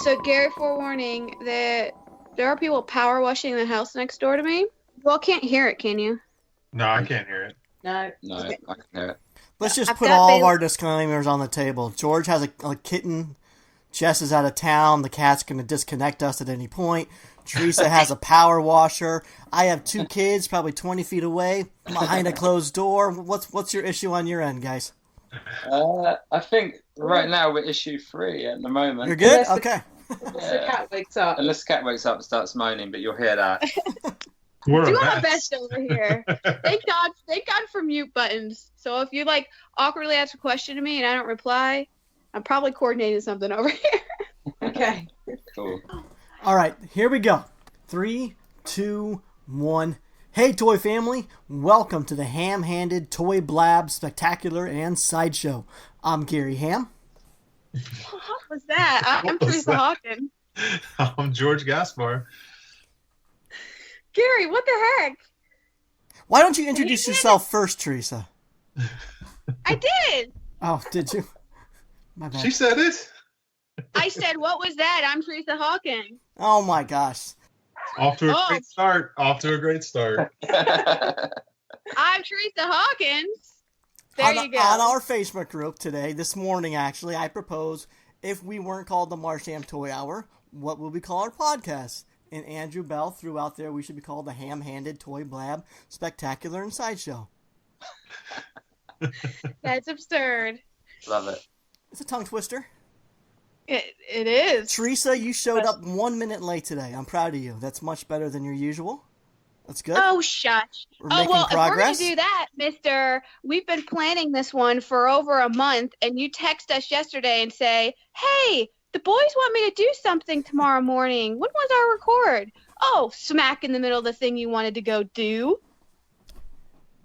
So Gary, forewarning that there are people power washing the house next door to me. You all can't hear it, can you? No, I can't hear it. No, Okay. I can hear it. Let's just I've put got all of Bailey- our disclaimers on the table. George has a kitten. Jess is out of town. The cat's going to disconnect us at any point. Teresa has a power washer. I have 2 kids, probably 20 feet away, behind a closed door. What's your issue on your end, guys? I think right now we're issue 3 at the moment. You're good? Unless the- Okay. Unless the cat wakes up. Unless the cat wakes up and starts moaning, but you'll hear that. We're Do a our mess. best over here. Thank God for mute buttons. So if you like awkwardly ask a question to me and I don't reply, I'm probably coordinating something over here. Okay. Cool. All right, here we go. 3, 2, 1. Hey, toy family. Welcome to the Ham-Handed Toy Blab Spectacular and Sideshow. I'm Gary Ham. What was that? I'm What was Teresa that? Hawkins. I'm George Gaspar. Gary, what the heck? Why don't you introduce yourself first, Teresa? I did. Oh, did you? My bad. She said it. I said, what was that? I'm Teresa Hawkins. Oh my gosh. Off to a Oh. great start. Off to a great start. I'm Teresa Hawkins. There you go. On our Facebook group today, this morning actually, I proposed if we weren't called the Marsham Toy Hour, what would we call our podcast? And Andrew Bell threw out there we should be called the Ham-Handed Toy Blab Spectacular and Sideshow. That's absurd. Love it. It's a tongue twister. It is. Teresa, you showed up 1 minute late today. I'm proud of you. That's much better than your usual. That's good. Oh, shush. We're Oh, making well, progress. if we're going to do that, mister, we've been planning this one for over a month, and you text us yesterday and say, hey, the boys want me to do something tomorrow morning. When was our record? Oh, smack in the middle of the thing you wanted to go do.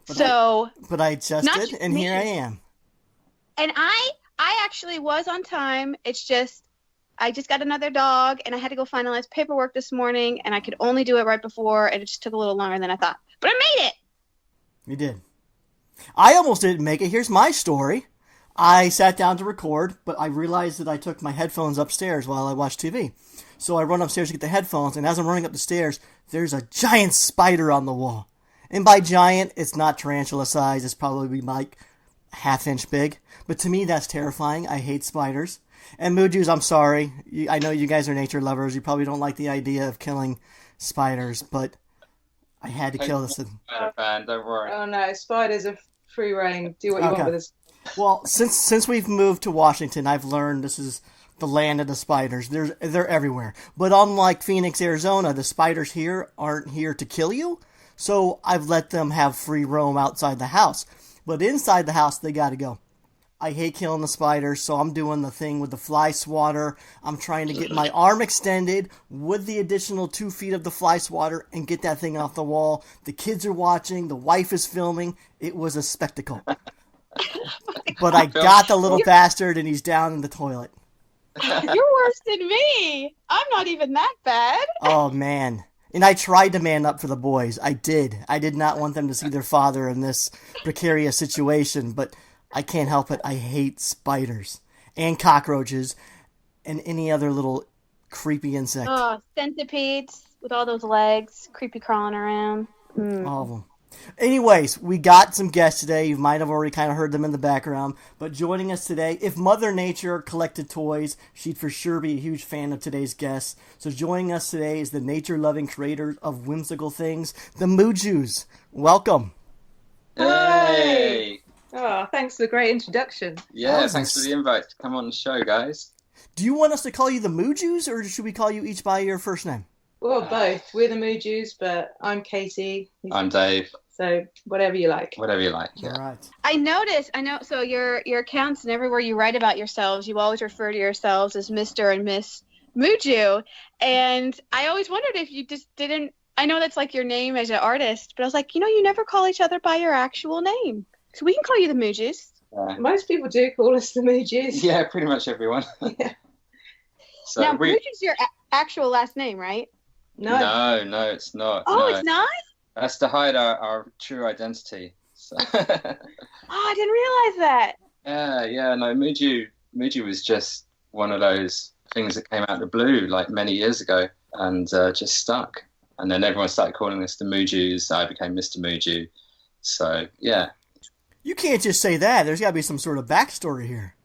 But I just Not did, just and me. here I am. And I actually was on time. It's just I just got another dog, and I had to go finalize paperwork this morning, and I could only do it right before, and it just took a little longer than I thought. But I made it. You did. I almost didn't make it. Here's my story. I sat down to record, but I realized that I took my headphones upstairs while I watched TV. So I run upstairs to get the headphones, and as I'm running up the stairs, there's a giant spider on the wall. And by giant, it's not tarantula size. It's probably like half-inch big. But to me, that's terrifying. I hate spiders. And Mujus, I'm sorry. I know you guys are nature lovers. You probably don't like the idea of killing spiders, but I had to kill this. Spider fan, don't worry. Oh no, spiders are free reign. Do what you Okay. want with us. Well, since we've moved to Washington, I've learned this is the land of the spiders. They're everywhere. But unlike Phoenix, Arizona, the spiders here aren't here to kill you. So I've let them have free roam outside the house. But inside the house, they gotta go. I hate killing the spiders, so I'm doing the thing with the fly swatter. I'm trying to get my arm extended with the additional 2 feet of the fly swatter and get that thing off the wall. The kids are watching. The wife is filming. It was a spectacle. But I got the little bastard, and he's down in the toilet. You're worse than me. I'm not even that bad. Oh, man. And I tried to man up for the boys. I did. I did not want them to see their father in this precarious situation, but I can't help it. I hate spiders and cockroaches and any other little creepy insect. Oh, centipedes with all those legs, creepy crawling around. All of them. Anyways, we got some guests today. You might have already kind of heard them in the background. But joining us today, if Mother Nature collected toys, she'd for sure be a huge fan of today's guests. So joining us today is the nature-loving creator of whimsical things, the Mujus. Welcome. Hey! Oh, thanks for the great introduction. Yeah, Awesome. thanks for the invite to come on the show, guys. Do you want us to call you the Mujus, or should we call you each by your first name? Well, both. We're the Mujus, but I'm Katie. I'm Dave. So whatever you like. Whatever you like. Yeah. All right. I know. So your accounts and everywhere you write about yourselves, you always refer to yourselves as Mr. and Miss Muju. And I always wondered if you just didn't. I know that's like your name as an artist, but I was like, you never call each other by your actual name. So we can call you the Mujus. Yeah. Most people do call us the Mujus. Yeah, pretty much everyone. Yeah. So Now, Muju's your actual last name, right? No. No, it's not. Oh, no. it's not? That's to hide our true identity. So Oh, I didn't realize that. yeah, no, Muju was just one of those things that came out of the blue like many years ago and just stuck. And then everyone started calling us the Mujus. I became Mr. Muju. So, yeah. You can't just say that. There's got to be some sort of backstory here.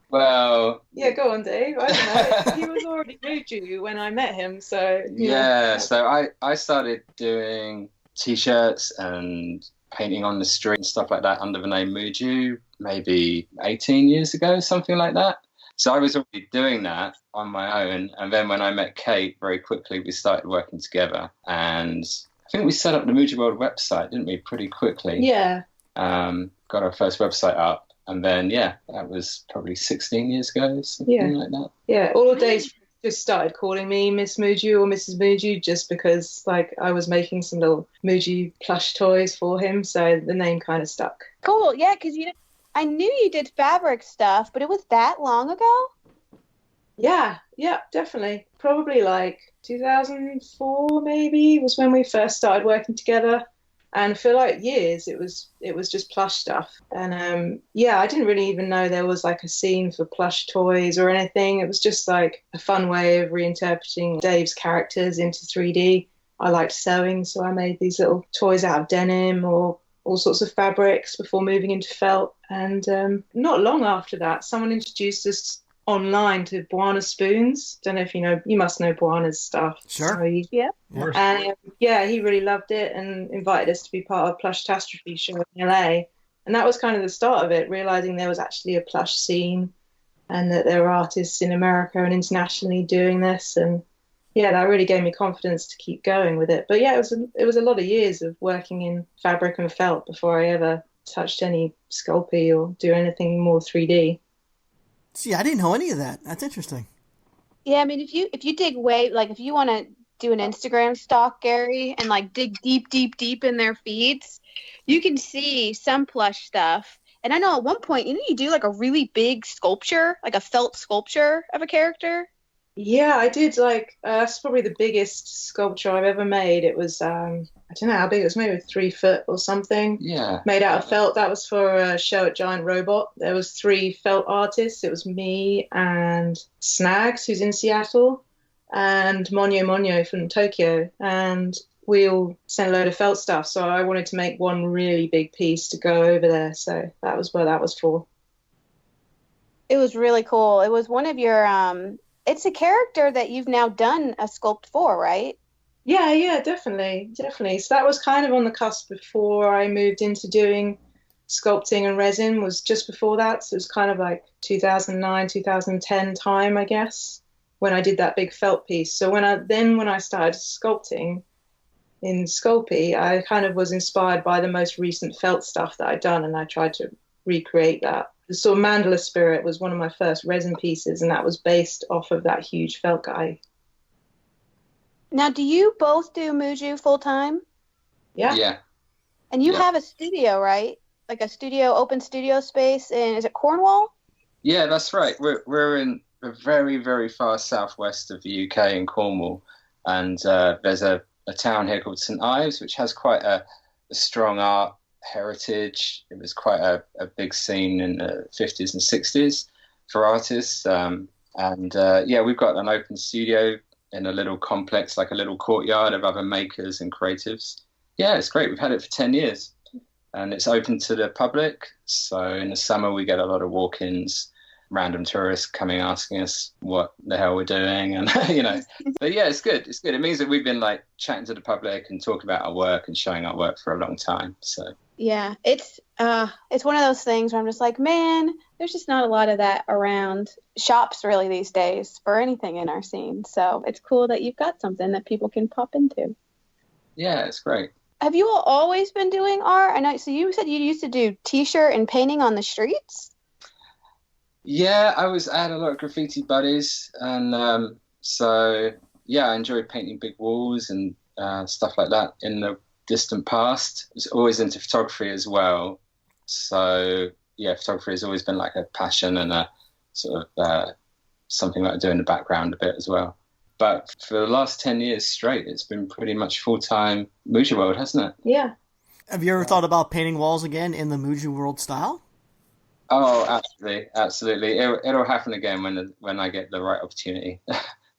Well... Yeah, go on, Dave. I don't know. He was already Muju when I met him, so... Yeah, so I started doing T-shirts and painting on the street and stuff like that under the name Muju maybe 18 years ago, something like that. So I was already doing that on my own. And then when I met Kate, very quickly we started working together. And I think we set up the Mujuworld website, didn't we, pretty quickly? Yeah. Got our first website up. And then, yeah, that was probably 16 years ago, something like that. Yeah, all of Dave just started calling me Miss Muju or Mrs. Muju just because, like, I was making some little Muju plush toys for him, so the name kind of stuck. Cool, yeah, because I knew you did fabric stuff, but it was that long ago? Yeah, definitely. Probably like 2004 maybe was when we first started working together. And for like years, it was just plush stuff. And I didn't really even know there was like a scene for plush toys or anything. It was just like a fun way of reinterpreting Dave's characters into 3D. I liked sewing, so I made these little toys out of denim or all sorts of fabrics before moving into felt. And not long after that, someone introduced us online to Buana spoons. Don't know if you know, you must know Buana's stuff. Sure. So Yeah. And he really loved it and invited us to be part of Plush Catastrophe show in LA. And that was kind of the start of it, realizing there was actually a plush scene and that there were artists in America and internationally doing this. And yeah, that really gave me confidence to keep going with it. But yeah, it was a lot of years of working in fabric and felt before I ever touched any Sculpey or do anything more 3D. See, I didn't know any of that. That's interesting. Yeah, I mean, if you dig way, like if you want to do an Instagram stalk, Gary, and like dig deep in their feeds, you can see some plush stuff. And I know at one point, you do like a really big sculpture, like a felt sculpture of a character. Yeah, I did that's probably the biggest sculpture I've ever made. It was, I don't know how big it was, maybe 3 foot or something. Yeah. Made out of felt. That was for a show at Giant Robot. There was 3 felt artists. It was me and Snags, who's in Seattle, and Monyo from Tokyo. And we all sent a load of felt stuff. So I wanted to make one really big piece to go over there. So that was what that was for. It was really cool. It was one of your, it's a character that you've now done a sculpt for, right? Yeah, definitely. So that was kind of on the cusp before I moved into doing sculpting and resin, was just before that. So it was kind of like 2009, 2010 time, I guess, when I did that big felt piece. So when I started sculpting in Sculpey, I kind of was inspired by the most recent felt stuff that I'd done, and I tried to recreate that. The sort of Mandala Spirit was one of my first resin pieces, and that was based off of that huge felt guy. Now, do you both do Muju full time? Yeah. Yeah. And you have a studio, right? Like a open studio space in, is it Cornwall? Yeah, that's right. We're in the very, very far southwest of the UK in Cornwall. And there's a town here called St Ives, which has quite a strong art heritage. It was quite a big scene in the 50s and 60s for artists. We've got an open studio in a little complex, like a little courtyard of other makers and creatives. Yeah, it's great. We've had it for 10 years and it's open to the public. So in the summer, we get a lot of walk-ins, random tourists coming asking us what the hell we're doing. And, but yeah, it's good. It's good. It means that we've been like chatting to the public and talking about our work and showing our work for a long time. So yeah, it's one of those things where I'm just like, man, there's just not a lot of that around shops really these days for anything in our scene. So it's cool that you've got something that people can pop into. Yeah, it's great. Have you all always been doing art? I know. So you said you used to do T-shirt and painting on the streets. Yeah, I had a lot of graffiti buddies, and I enjoyed painting big walls and stuff like that in the distant past. I was always into photography as well. So yeah, photography has always been like a passion and a sort of something that I do in the background a bit as well. But for the last 10 years straight, it's been pretty much full-time Mujuworld, hasn't it? Yeah. Have you ever thought about painting walls again in the Mujuworld style? Oh, absolutely, absolutely. It'll happen again when I get the right opportunity.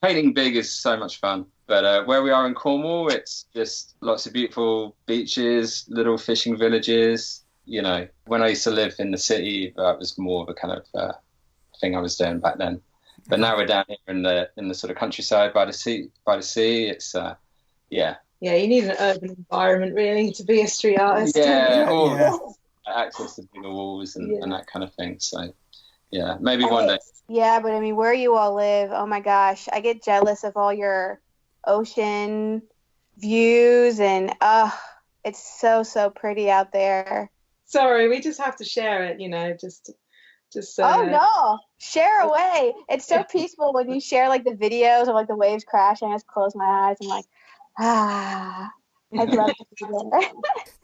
Painting big is so much fun. But where we are in Cornwall, it's just lots of beautiful beaches, little fishing villages. You know, when I used to live in the city, that was more of a kind of thing I was doing back then. But now we're down here in the sort of countryside by the sea. By the sea, it's yeah. Yeah, you need an urban environment really to be a street artist. Yeah, Yeah. access to bigger walls and that kind of thing. So yeah, maybe one day. Yeah, but I mean, where you all live, oh my gosh, I get jealous of all your ocean views, and it's so pretty out there. Sorry, we just have to share it, you know, just Oh no, share away. It's so peaceful when you share like the videos of like the waves crashing. I just close my eyes and like, I'd love to be there.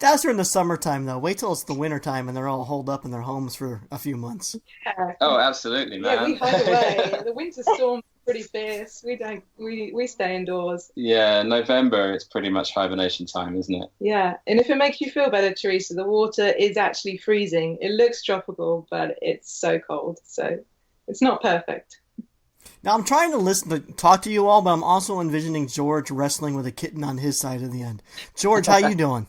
That's during the summertime, though. Wait till it's the wintertime and they're all holed up in their homes for a few months. Yeah. Oh, absolutely, man. Yeah, we hide away. The winter storm's pretty fierce. We stay indoors. Yeah, November, it's pretty much hibernation time, isn't it? Yeah, and if it makes you feel better, Teresa, the water is actually freezing. It looks tropical, but it's so cold, so it's not perfect. Now, I'm trying to talk to you all, but I'm also envisioning George wrestling with a kitten on his side of the end. George, how you doing?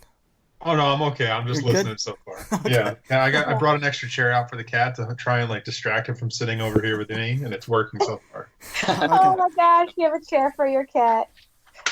Oh no, I'm okay. I'm just You're listening good? so far. Yeah, I brought an extra chair out for the cat to try and like distract him from sitting over here with me, and it's working so far. Oh my gosh, you have a chair for your cat.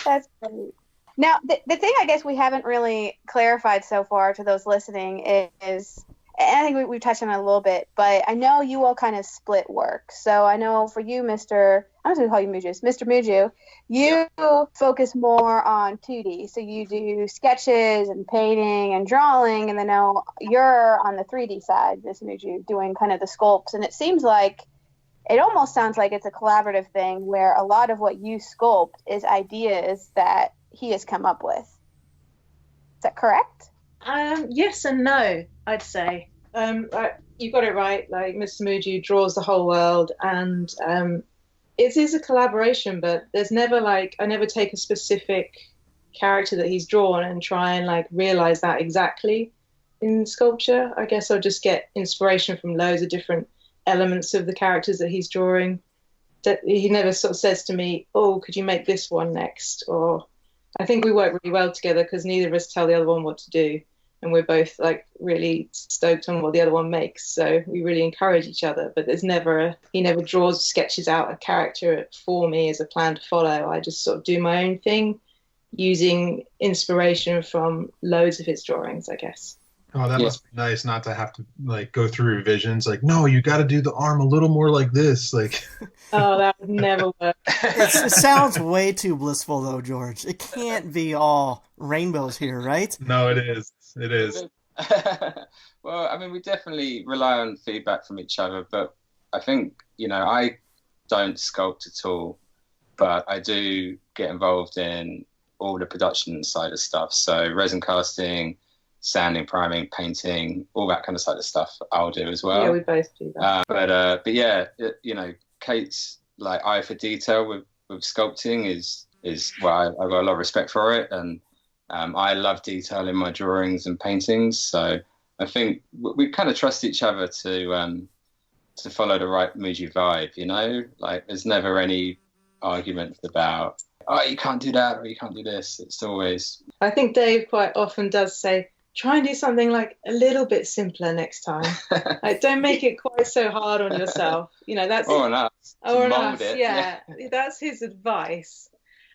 That's great. Now, the thing I guess we haven't really clarified so far to those listening is, and I think we've touched on it a little bit, but I know you all kind of split work. So I know for you, I'm just going to call you Mujus, Mr. Muju, you focus more on 2D. So you do sketches and painting and drawing, and then now you're on the 3D side, Miss Muju, doing kind of the sculpts. And it almost sounds like it's a collaborative thing where a lot of what you sculpt is ideas that he has come up with. Is that correct? Yes and no, I'd say. You got it right. Like Mr. Muju draws the whole world, and it is a collaboration. But there's never I never take a specific character that he's drawn and try and like realize that exactly in sculpture. I guess I'll just get inspiration from loads of different elements of the characters that he's drawing. That he never sort of says to me, "Oh, could you make this one next?" Or I think we work really well together because neither of us tell the other one what to do. And we're both like really stoked on what the other one makes, so we really encourage each other. But he never sketches out a character for me as a plan to follow. I just sort of do my own thing, using inspiration from loads of his drawings, I guess. Oh, that must be nice not to have to like go through revisions. Like, no, you got to do the arm a little more like this. Like, oh, that would never work. It sounds way too blissful, though, George. It can't be all rainbows here, right? No, it is. It is. Well, I mean, we definitely rely on feedback from each other, but I think, I don't sculpt at all, but I do get involved in all the production side of stuff. So resin casting, sanding, priming, painting, all that kind of side of stuff I'll do as well. Yeah, we both do that. But yeah, Kate's like eye for detail with sculpting is well, I've got a lot of respect for it, and I love detail in my drawings and paintings. So I think we kind of trust each other to follow the right Muju vibe. Like there's never any arguments about, oh, you can't do that or you can't do this. It's always. I think Dave quite often does say, try and do something like a little bit simpler next time. Like, don't make it quite so hard on yourself. That's or on us. Or on us. Yeah, that's his advice.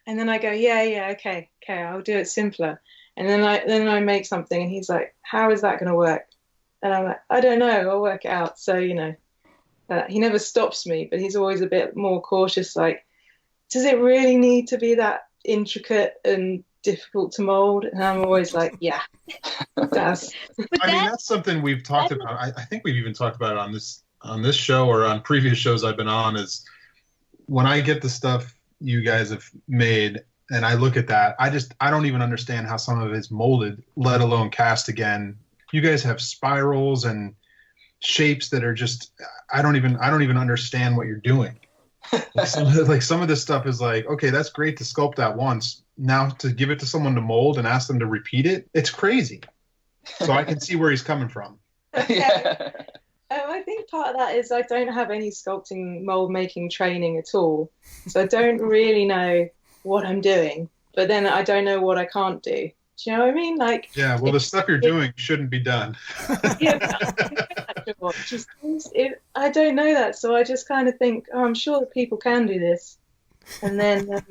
And then I go, yeah, okay, I'll do it simpler. And then I make something, and he's like, how is that going to work? And I'm like, I don't know, I'll work it out. So he never stops me, but he's always a bit more cautious. Like, does it really need to be that intricate and difficult to mold? And I'm always like, yeah, it does. I mean, that's something we've talked about. I think we've even talked about it on this show or on previous shows I've been on, is when I get the stuff you guys have made and I look at that, I don't even understand how some of it's molded, let alone cast again. You guys have spirals and shapes that are just, I don't even understand what you're doing. Like some of this stuff is like, okay, that's great to sculpt that once. Now to give it to someone to mold and ask them to repeat it, it's crazy. So I can see where he's coming from. Yeah. I part of that is I don't have any sculpting mold making training at all. So I don't really know what I'm doing, but then I don't know what I can't do. Do you know what I mean? Like, yeah, well, the stuff you're doing shouldn't be done. yeah, I don't know that, so I just kind of think, oh, I'm sure that people can do this, and then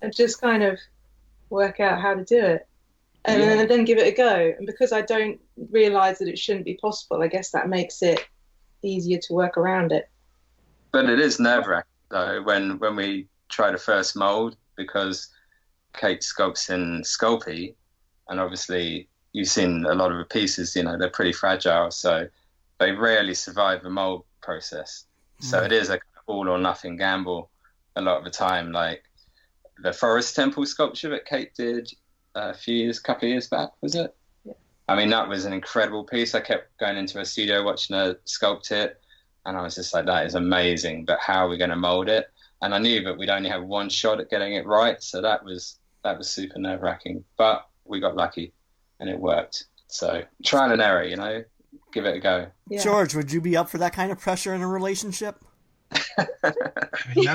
I just kind of work out how to do it, and then give it a go. And because I don't realize that it shouldn't be possible, I guess that makes it easier to work around it. But it is nerve-wracking though when we try to first mold, because Kate sculpts in Sculpey, and obviously you've seen a lot of the pieces, you know, they're pretty fragile, so they rarely survive the mold process. So it is a all or nothing gamble a lot of the time. Like the Forest Temple sculpture that Kate did a couple of years back, was it? Yeah. I mean, that was an incredible piece. I kept going into a studio watching her sculpt it, and I was just like, that is amazing, but how are we going to mold it? And I knew that we'd only have one shot at getting it right, so that was super nerve-wracking. But we got lucky, and it worked. So trial and error, you know, give it a go. Yeah. George, would you be up for that kind of pressure in a relationship? I mean,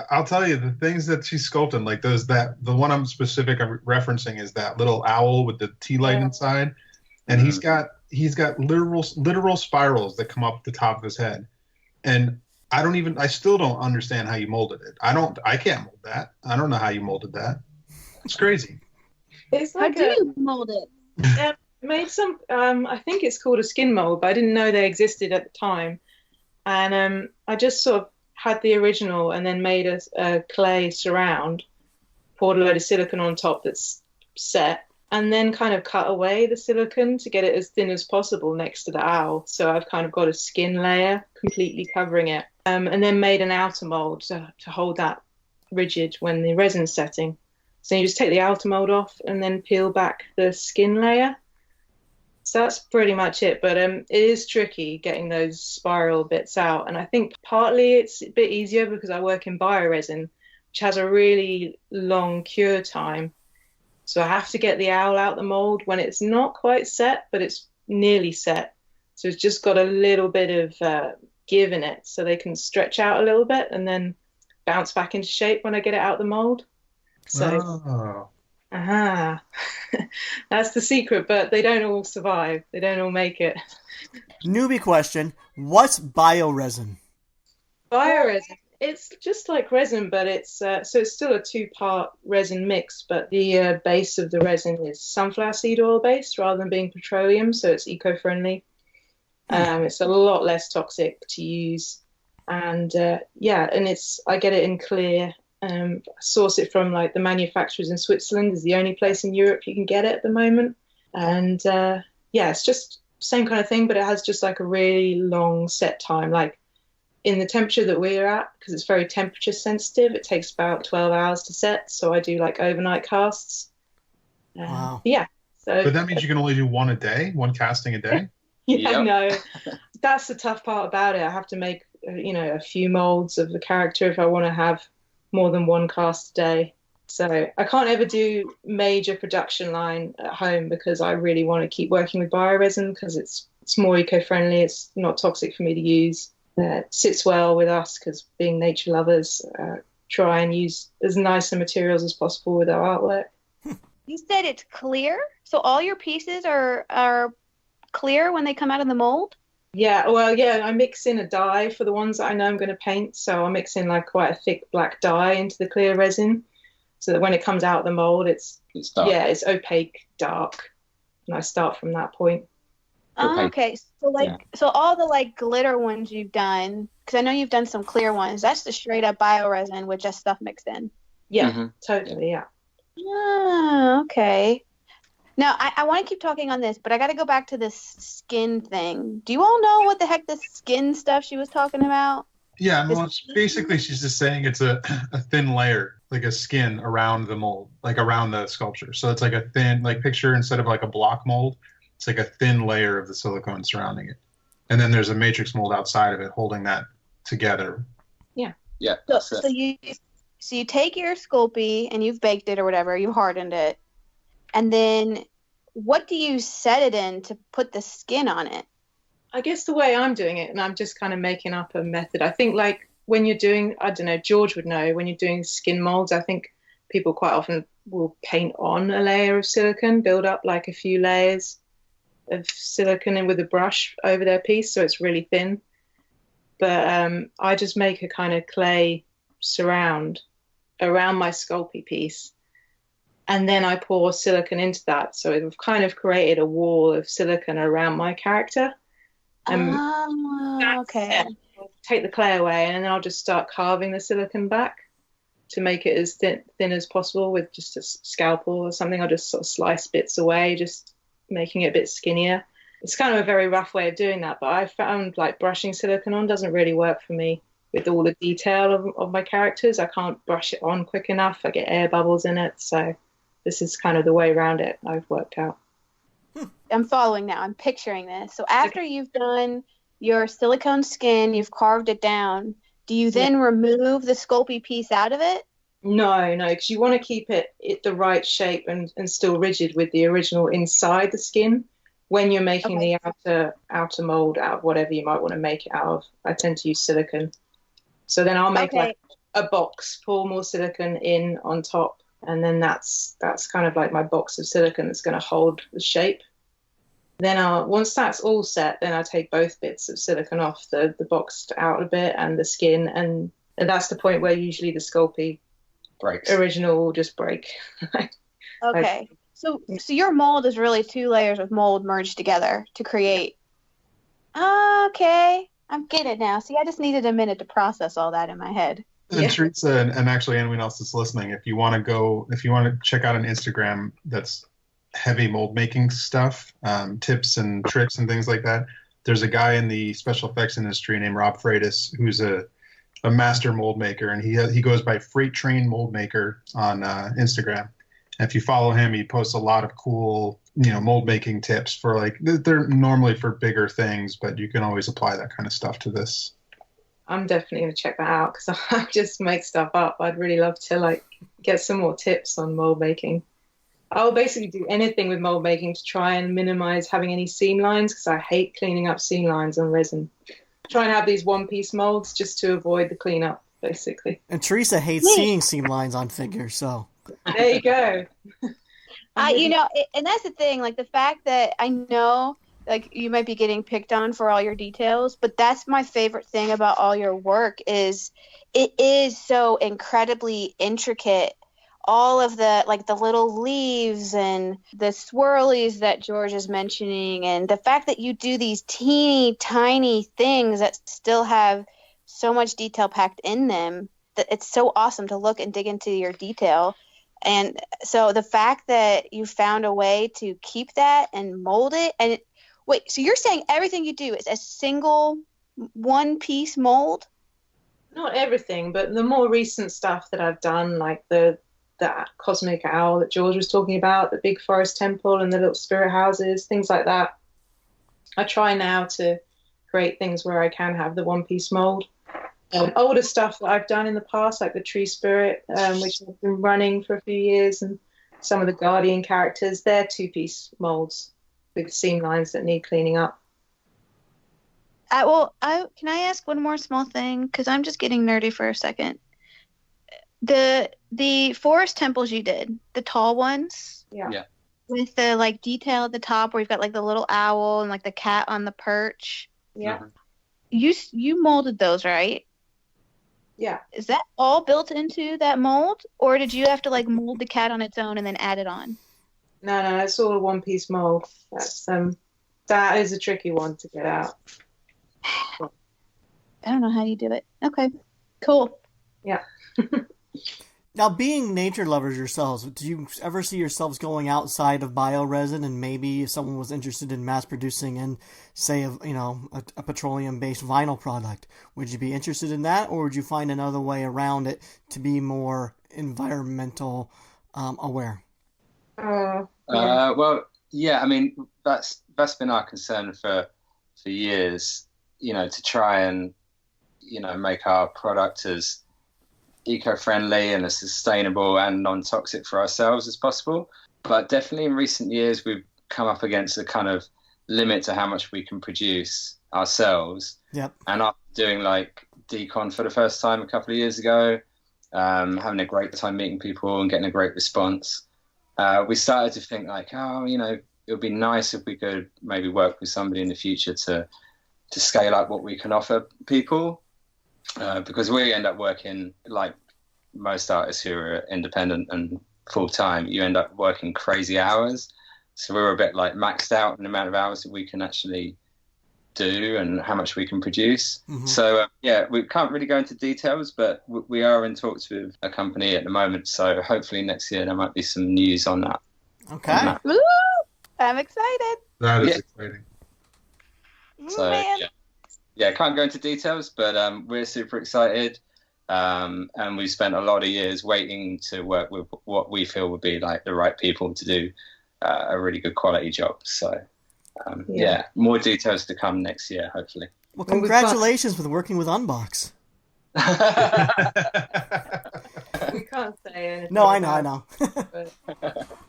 I'll tell you, the things that she's sculpting, like the one I'm referencing is that little owl with the tea light inside, and he's got literal spirals that come up the top of his head, and I still don't understand how you molded it. I can't mold that. I don't know how you molded that. It's crazy. It's like how do you mold it? Made some. I think it's called a skin mold, but I didn't know they existed at the time. And I just sort of had the original and then made a clay surround, poured a load of silicone on top that's set, and then kind of cut away the silicone to get it as thin as possible next to the owl. So I've kind of got a skin layer completely covering it, and then made an outer mold to hold that rigid when the resin's setting. So you just take the outer mold off and then peel back the skin layer. So that's pretty much it. But it is tricky getting those spiral bits out. And I think partly it's a bit easier because I work in bio-resin, which has a really long cure time. So I have to get the owl out the mold when it's not quite set, but it's nearly set. So it's just got a little bit of give in it so they can stretch out a little bit and then bounce back into shape when I get it out the mold. So, that's the secret, but they don't all survive. They don't all make it. Newbie question: what's bio-resin? Bio-resin. It's just like resin, but it's so it's still a 2-part resin mix. But the base of the resin is sunflower seed oil based rather than being petroleum, so it's eco-friendly. It's a lot less toxic to use, and and I get it in clear. Source it from like the manufacturers in Switzerland is the only place in Europe you can get it at the moment, and it's just same kind of thing, but it has just like a really long set time. Like in the temperature that we're at, because it's very temperature sensitive, it takes about 12 hours to set. So I do like overnight casts. Wow. Yeah. So, but that means you can only do one casting a day. Yeah, no, that's the tough part about it. I have to make a few molds of the character if I want to have more than one cast a day. So I can't ever do major production line at home because I really want to keep working with bio-resin because it's more eco-friendly. It's not toxic for me to use. It sits well with us because being nature lovers, try and use as nice a materials as possible with our artwork. You said it's clear? So all your pieces are clear when they come out of the mold? Yeah, well, I mix in a dye for the ones that I know I'm going to paint. So I mix in like quite a thick black dye into the clear resin so that when it comes out of the mold, it's dark. Yeah, it's opaque, dark. And I start from that point. Oh, okay. So so all the like glitter ones you've done, because I know you've done some clear ones, that's the straight up bio-resin with just stuff mixed in. Yeah, totally, yeah. Oh, okay. Now, I want to keep talking on this, but I got to go back to this skin thing. Do you all know what the heck this skin stuff she was talking about? Yeah, well, basically she's just saying it's a thin layer, like a skin around the mold, like around the sculpture. So it's like a thin, like picture instead of like a block mold, it's like a thin layer of the silicone surrounding it. And then there's a matrix mold outside of it holding that together. Yeah. Yeah. So you take your Sculpey and you've baked it or whatever, you hardened it. And then what do you set it in to put the skin on it? I guess the way I'm doing it, and I'm just kind of making up a method. I think like when you're doing, I don't know, George would know, when you're doing skin molds, I think people quite often will paint on a layer of silicone, build up like a few layers of silicone in with a brush over their piece so it's really thin. But I just make a kind of clay surround around my Sculpey piece, and then I pour silicone into that. So I've kind of created a wall of silicone around my character. Okay. Take the clay away, and then I'll just start carving the silicone back to make it as thin as possible with just a scalpel or something. I'll just sort of slice bits away, just making it a bit skinnier. It's kind of a very rough way of doing that, but I found like brushing silicone on doesn't really work for me with all the detail of my characters. I can't brush it on quick enough. I get air bubbles in it. So this is kind of the way around it I've worked out. I'm following now. I'm picturing this. So after you've done your silicone skin, you've carved it down, do you then remove the Sculpey piece out of it? No, because you want to keep it the right shape and still rigid with the original inside the skin when you're making the outer mold out of whatever you might want to make it out of. I tend to use silicone. So then I'll make like a box, pour more silicone in on top, and then that's kind of like my box of silicone that's going to hold the shape. Then once that's all set, then I take both bits of silicone off, the boxed out a bit and the skin, and that's the point where usually the Sculpey original will just break. Okay. So your mold is really 2 layers of mold merged together to create. Okay. I'm getting it now. See, I just needed a minute to process all that in my head. And Teresa, and actually anyone else that's listening, if you want to check out an Instagram that's heavy mold making stuff, tips and tricks and things like that, there's a guy in the special effects industry named Rob Freitas who's a master mold maker, and he goes by Freight Train Mold Maker on Instagram. And if you follow him, he posts a lot of cool mold making tips for like, they're normally for bigger things, but you can always apply that kind of stuff to this. I'm definitely going to check that out because I just make stuff up. I'd really love to like get some more tips on mold making. I'll basically do anything with mold making to try and minimize having any seam lines because I hate cleaning up seam lines on resin. Try and have these one-piece molds just to avoid the cleanup, basically. And Teresa hates seeing seam lines on figures, so. There you go. And that's the thing, like the fact that I know like you might be getting picked on for all your details, but that's my favorite thing about all your work is it is so incredibly intricate. All of the like the little leaves and the swirlies that George is mentioning, and the fact that you do these teeny tiny things that still have so much detail packed in them, that it's so awesome to look and dig into your detail. And so the fact that you found a way to keep that and mold it, and wait, so you're saying everything you do is a single one-piece mold? Not everything, but the more recent stuff that I've done, like that cosmic owl that George was talking about, the big forest temple and the little spirit houses, things like that. I try now to create things where I can have the one-piece mold. Older stuff that I've done in the past, like the tree spirit, which I've been running for a few years, and some of the guardian characters, they're 2-piece molds with seam lines that need cleaning up. Can I ask one more small thing? Because I'm just getting nerdy for a second. The forest temples you did, the tall ones, with the like detail at the top where you've got like the little owl and like the cat on the perch. Yeah. You molded those, right? Yeah. Is that all built into that mold, or did you have to like mold the cat on its own and then add it on? No, it's all a one-piece mold. That is a tricky one to get out. I don't know how you do it. Okay, cool. Yeah. Now, being nature lovers yourselves, do you ever see yourselves going outside of bio-resin, and maybe if someone was interested in mass producing and say a petroleum-based vinyl product, would you be interested in that, or would you find another way around it to be more environmental aware? Well, yeah, I mean that's been our concern for years, to try and make our product as eco-friendly and as sustainable and non-toxic for ourselves as possible. But definitely in recent years we've come up against a kind of limit to how much we can produce. ourselves. Yep. And after doing like Decon for the first time a couple of years ago, having a great time meeting people and getting a great response, we started to think like, oh, you know, it would be nice if we could maybe work with somebody in the future to scale up what we can offer people, because we end up working like most artists who are independent and full-time. You end up working crazy hours, so we were a bit like maxed out in the amount of hours that we can actually do and how much we can produce. So yeah, we can't really go into details, but we are in talks with a company at the moment, so hopefully next year there might be some news on that. Okay. Woo! I'm excited. That is exciting. So yeah, can't go into details, but we're super excited, and we've spent a lot of years waiting to work with what we feel would be like the right people to do a really good quality job. So yeah, more details to come next year, hopefully. Well, congratulations with working with Unbox. We can't say anything. No, I know.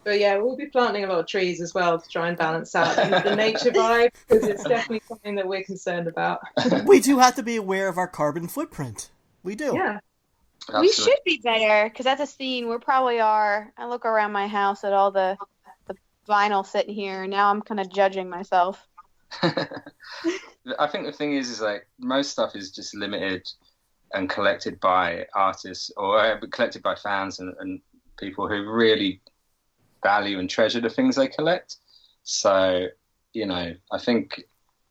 But yeah, we'll be planting a lot of trees as well to try and balance out the nature vibe, because it's definitely something that we're concerned about. We do have to be aware of our carbon footprint. We do. Yeah. Absolutely. We should be better, because that's a scene we probably are. I look around my house at all the vinyl sitting here, and now I'm kind of judging myself. I think the thing is like most stuff is just limited and collected by artists or collected by fans and people who really value and treasure the things they collect. So, you know, I think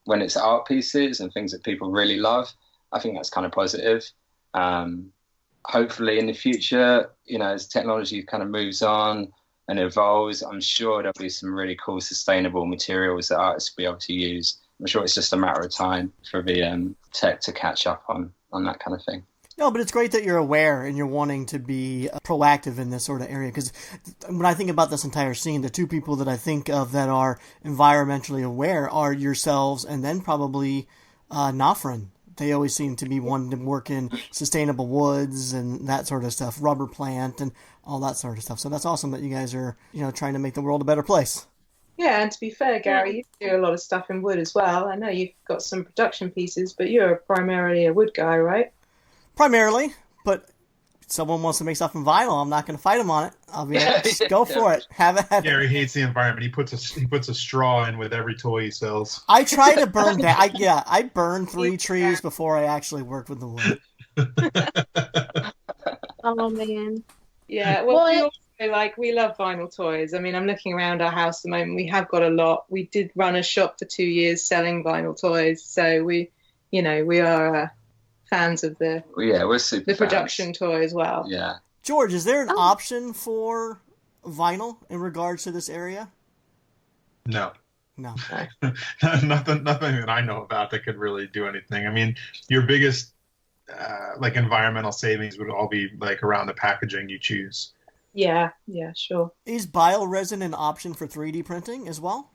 when it's art pieces and things that people really love, I think that's kind of positive. Hopefully in the future, you know, as technology kind of moves on and evolves, I'm sure there'll be some really cool sustainable materials that artists will be able to use. I'm sure it's just a matter of time for the tech to catch up on that kind of thing. No, but it's great that you're aware and you're wanting to be proactive in this sort of area, because when I think about this entire scene, the two people that I think of that are environmentally aware are yourselves and then probably Nafrin. They always seem to be wanting to work in sustainable woods and that sort of stuff, rubber plant and all that sort of stuff. So that's awesome that you guys are, you know, trying to make the world a better place. Yeah, and to be fair, Gary, you do a lot of stuff in wood as well. I know you've got some production pieces, but you're primarily a wood guy, right? Primarily, but if someone wants to make stuff in vinyl, I'm not going to fight them on it. I'll be like, just go for it. Have at it. Gary hates the environment. He puts a straw in with every toy he sells. I try to burn that. I burned 3 trees before I actually worked with the wood. Oh man. Yeah, well we love vinyl toys. I mean, I'm looking around our house at the moment. We have got a lot. We did run a shop for 2 years selling vinyl toys, so we are fans of we're super the production fans. Toy as well. Yeah. George, is there an option for vinyl in regards to this area? No. Nothing that I know about that could really do anything. I mean, your biggest like environmental savings would all be like around the packaging you choose. Yeah, sure. Is bio-resin an option for 3D printing as well?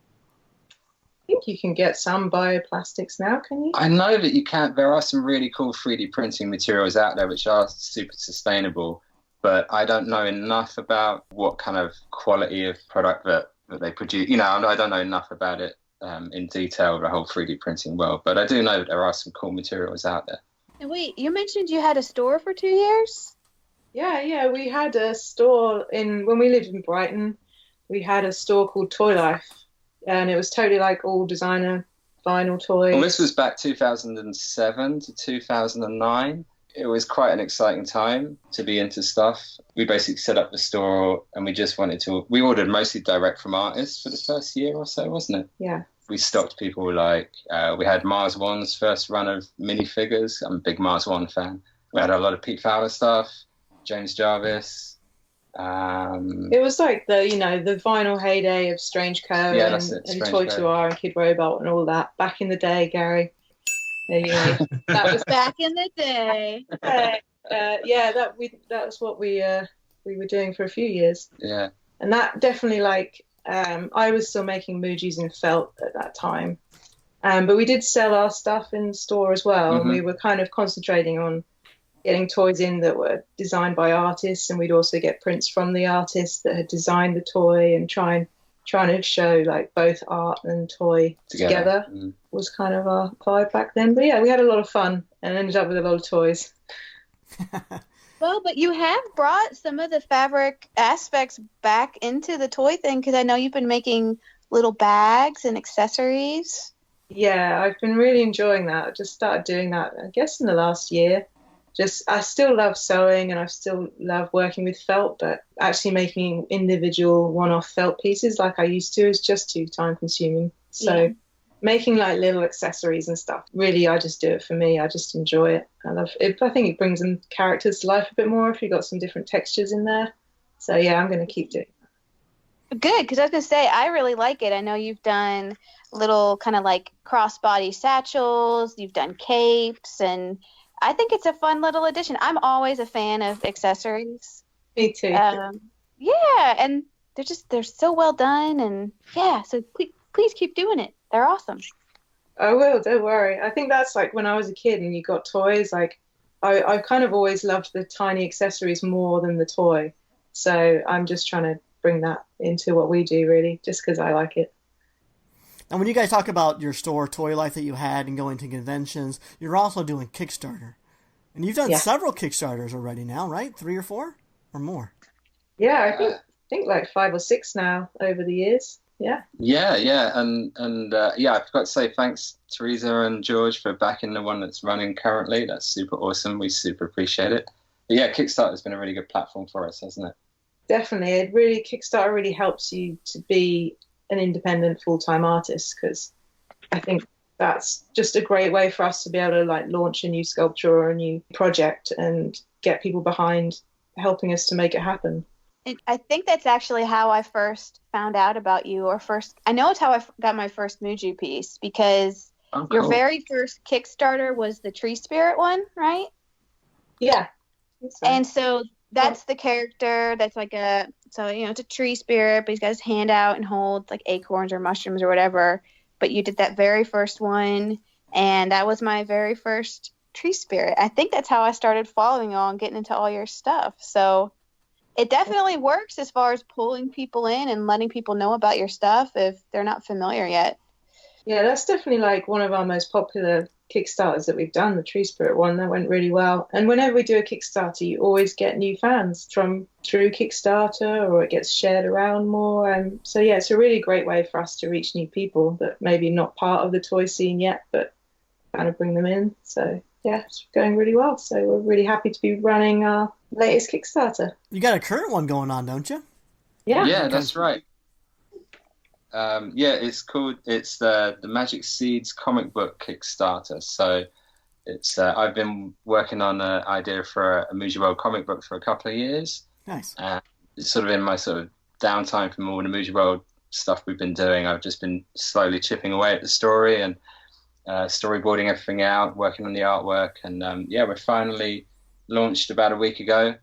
I think you can get some bioplastics now, can you? I know that you can. There are some really cool 3D printing materials out there which are super sustainable, but I don't know enough about what kind of quality of product that they produce. You know, I don't know enough about it in detail, the whole 3D printing world, but I do know that there are some cool materials out there. And wait, you mentioned you had a store for 2 years? Yeah, we had a store when we lived in Brighton. We had a store called Toy Life, and it was totally like all designer vinyl toys. Well, this was back 2007 to 2009. It was quite an exciting time to be into stuff. We basically set up the store, and we ordered mostly direct from artists for the first year or so, wasn't it? Yeah. We stocked people like, we had Mars One's first run of minifigures. I'm a big Mars One fan. We had a lot of Pete Fowler stuff, James Jarvis. It was like the vinyl heyday of Strange Co. and Toy to R and Kid Robot and all that back in the day, Gary. There you go. That was back in the day. That was what we were doing for a few years. Yeah. And that definitely I was still making Mujus in felt at that time, but we did sell our stuff in the store as well. Mm-hmm. And we were kind of concentrating on getting toys in that were designed by artists, and we'd also get prints from the artists that had designed the toy and try and trying to show like both art and toy together was kind of our vibe back then. But yeah, we had a lot of fun and ended up with a lot of toys. Well, but you have brought some of the fabric aspects back into the toy thing, because I know you've been making little bags and accessories. Yeah, I've been really enjoying that. I just started doing that, I guess, in the last year. I still love sewing and I still love working with felt, but actually making individual one-off felt pieces like I used to is just too time consuming. So making like little accessories and stuff, really, I just do it for me. I just enjoy it. I love it. I think it brings them characters to life a bit more if you've got some different textures in there. So yeah, I'm going to keep doing that. Good, because I was going to say, I really like it. I know you've done little kind of like crossbody satchels, you've done capes, and I think it's a fun little addition. I'm always a fan of accessories. Me too. Yeah, and they're so well done, and yeah, so please keep doing it. They're awesome. I will, don't worry. I think that's like when I was a kid and you got toys, like I kind of always loved the tiny accessories more than the toy. So I'm just trying to bring that into what we do, really, just because I like it. And when you guys talk about your store toy life that you had and going to conventions, you're also doing Kickstarter. And you've done several Kickstarters already now, right? 3 or 4 or more? Yeah, I think like 5 or 6 now over the years. Yeah. And I forgot to say thanks, Teresa and George, for backing the one that's running currently. That's super awesome. We super appreciate it. But yeah, Kickstarter's been a really good platform for us, hasn't it? Definitely. Kickstarter really helps you to be an independent full-time artist, because I think that's just a great way for us to be able to like launch a new sculpture or a new project and get people behind helping us to make it happen. I think that's actually how I first found out about you, I know it's how I got my first Muju piece, because your very first Kickstarter was the tree spirit one, right? Yeah. And so that's the character that's like it's a tree spirit, but he's got his hand out and holds like acorns or mushrooms or whatever. But you did that very first one, and that was my very first tree spirit. I think that's how I started following you all and getting into all your stuff. So it definitely works as far as pulling people in and letting people know about your stuff if they're not familiar yet. Yeah, that's definitely like one of our most popular Kickstarters that we've done, the Tree Spirit one. That went really well. And whenever we do a Kickstarter, you always get new fans through Kickstarter, or it gets shared around more. So yeah, it's a really great way for us to reach new people that maybe not part of the toy scene yet, but kind of bring them in. So yeah, it's going really well. So we're really happy to be running our latest Kickstarter. You got a current one going on, don't you? Yeah, that's right. It's the Magic Seeds comic book Kickstarter. So it's I've been working on an idea for a Mujuworld comic book for a couple of years. Nice. It's sort of in my sort of downtime from all the Mujuworld stuff we've been doing. I've just been slowly chipping away at the story and storyboarding everything out, working on the artwork, and we're finally launched about a week ago,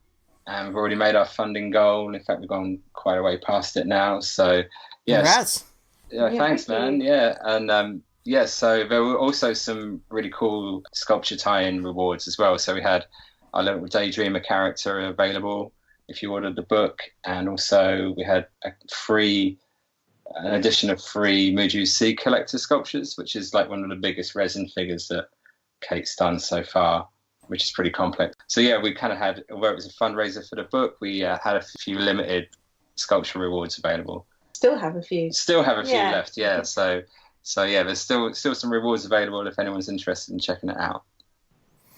and we've already made our funding goal. In fact, we've gone quite a way past it now. So yes. Congrats. Yeah, thanks, man. Yeah, and so there were also some really cool sculpture tie-in rewards as well. So we had our little Daydreamer character available if you ordered the book, and also we had an edition of free Muju Seed Collector sculptures, which is like one of the biggest resin figures that Kate's done so far, which is pretty complex. So yeah, we kind of had, where it was a fundraiser for the book, we had a few limited sculpture rewards available. Still have a few left, yeah. So yeah, there's still some rewards available if anyone's interested in checking it out.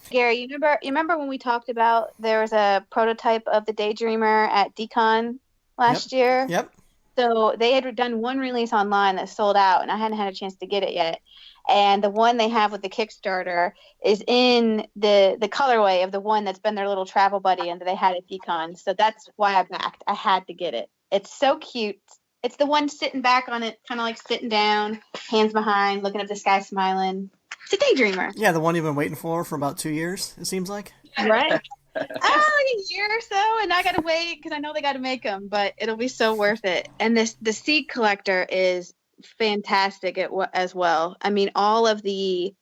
Gary, you remember when we talked about there was a prototype of the Daydreamer at Decon last year? Yep. So they had done one release online that sold out, and I hadn't had a chance to get it yet. And the one they have with the Kickstarter is in the colorway of the one that's been their little travel buddy and that they had at Decon. So that's why I backed. I had to get it. It's so cute. It's the one sitting back on it, kind of like sitting down, hands behind, looking up the sky, smiling. It's a Daydreamer. Yeah, the one you've been waiting for about 2 years, it seems like. Right. Like a year or so, and I got to wait because I know they got to make them, but it'll be so worth it. And the seed collector is fantastic as well. I mean, all of the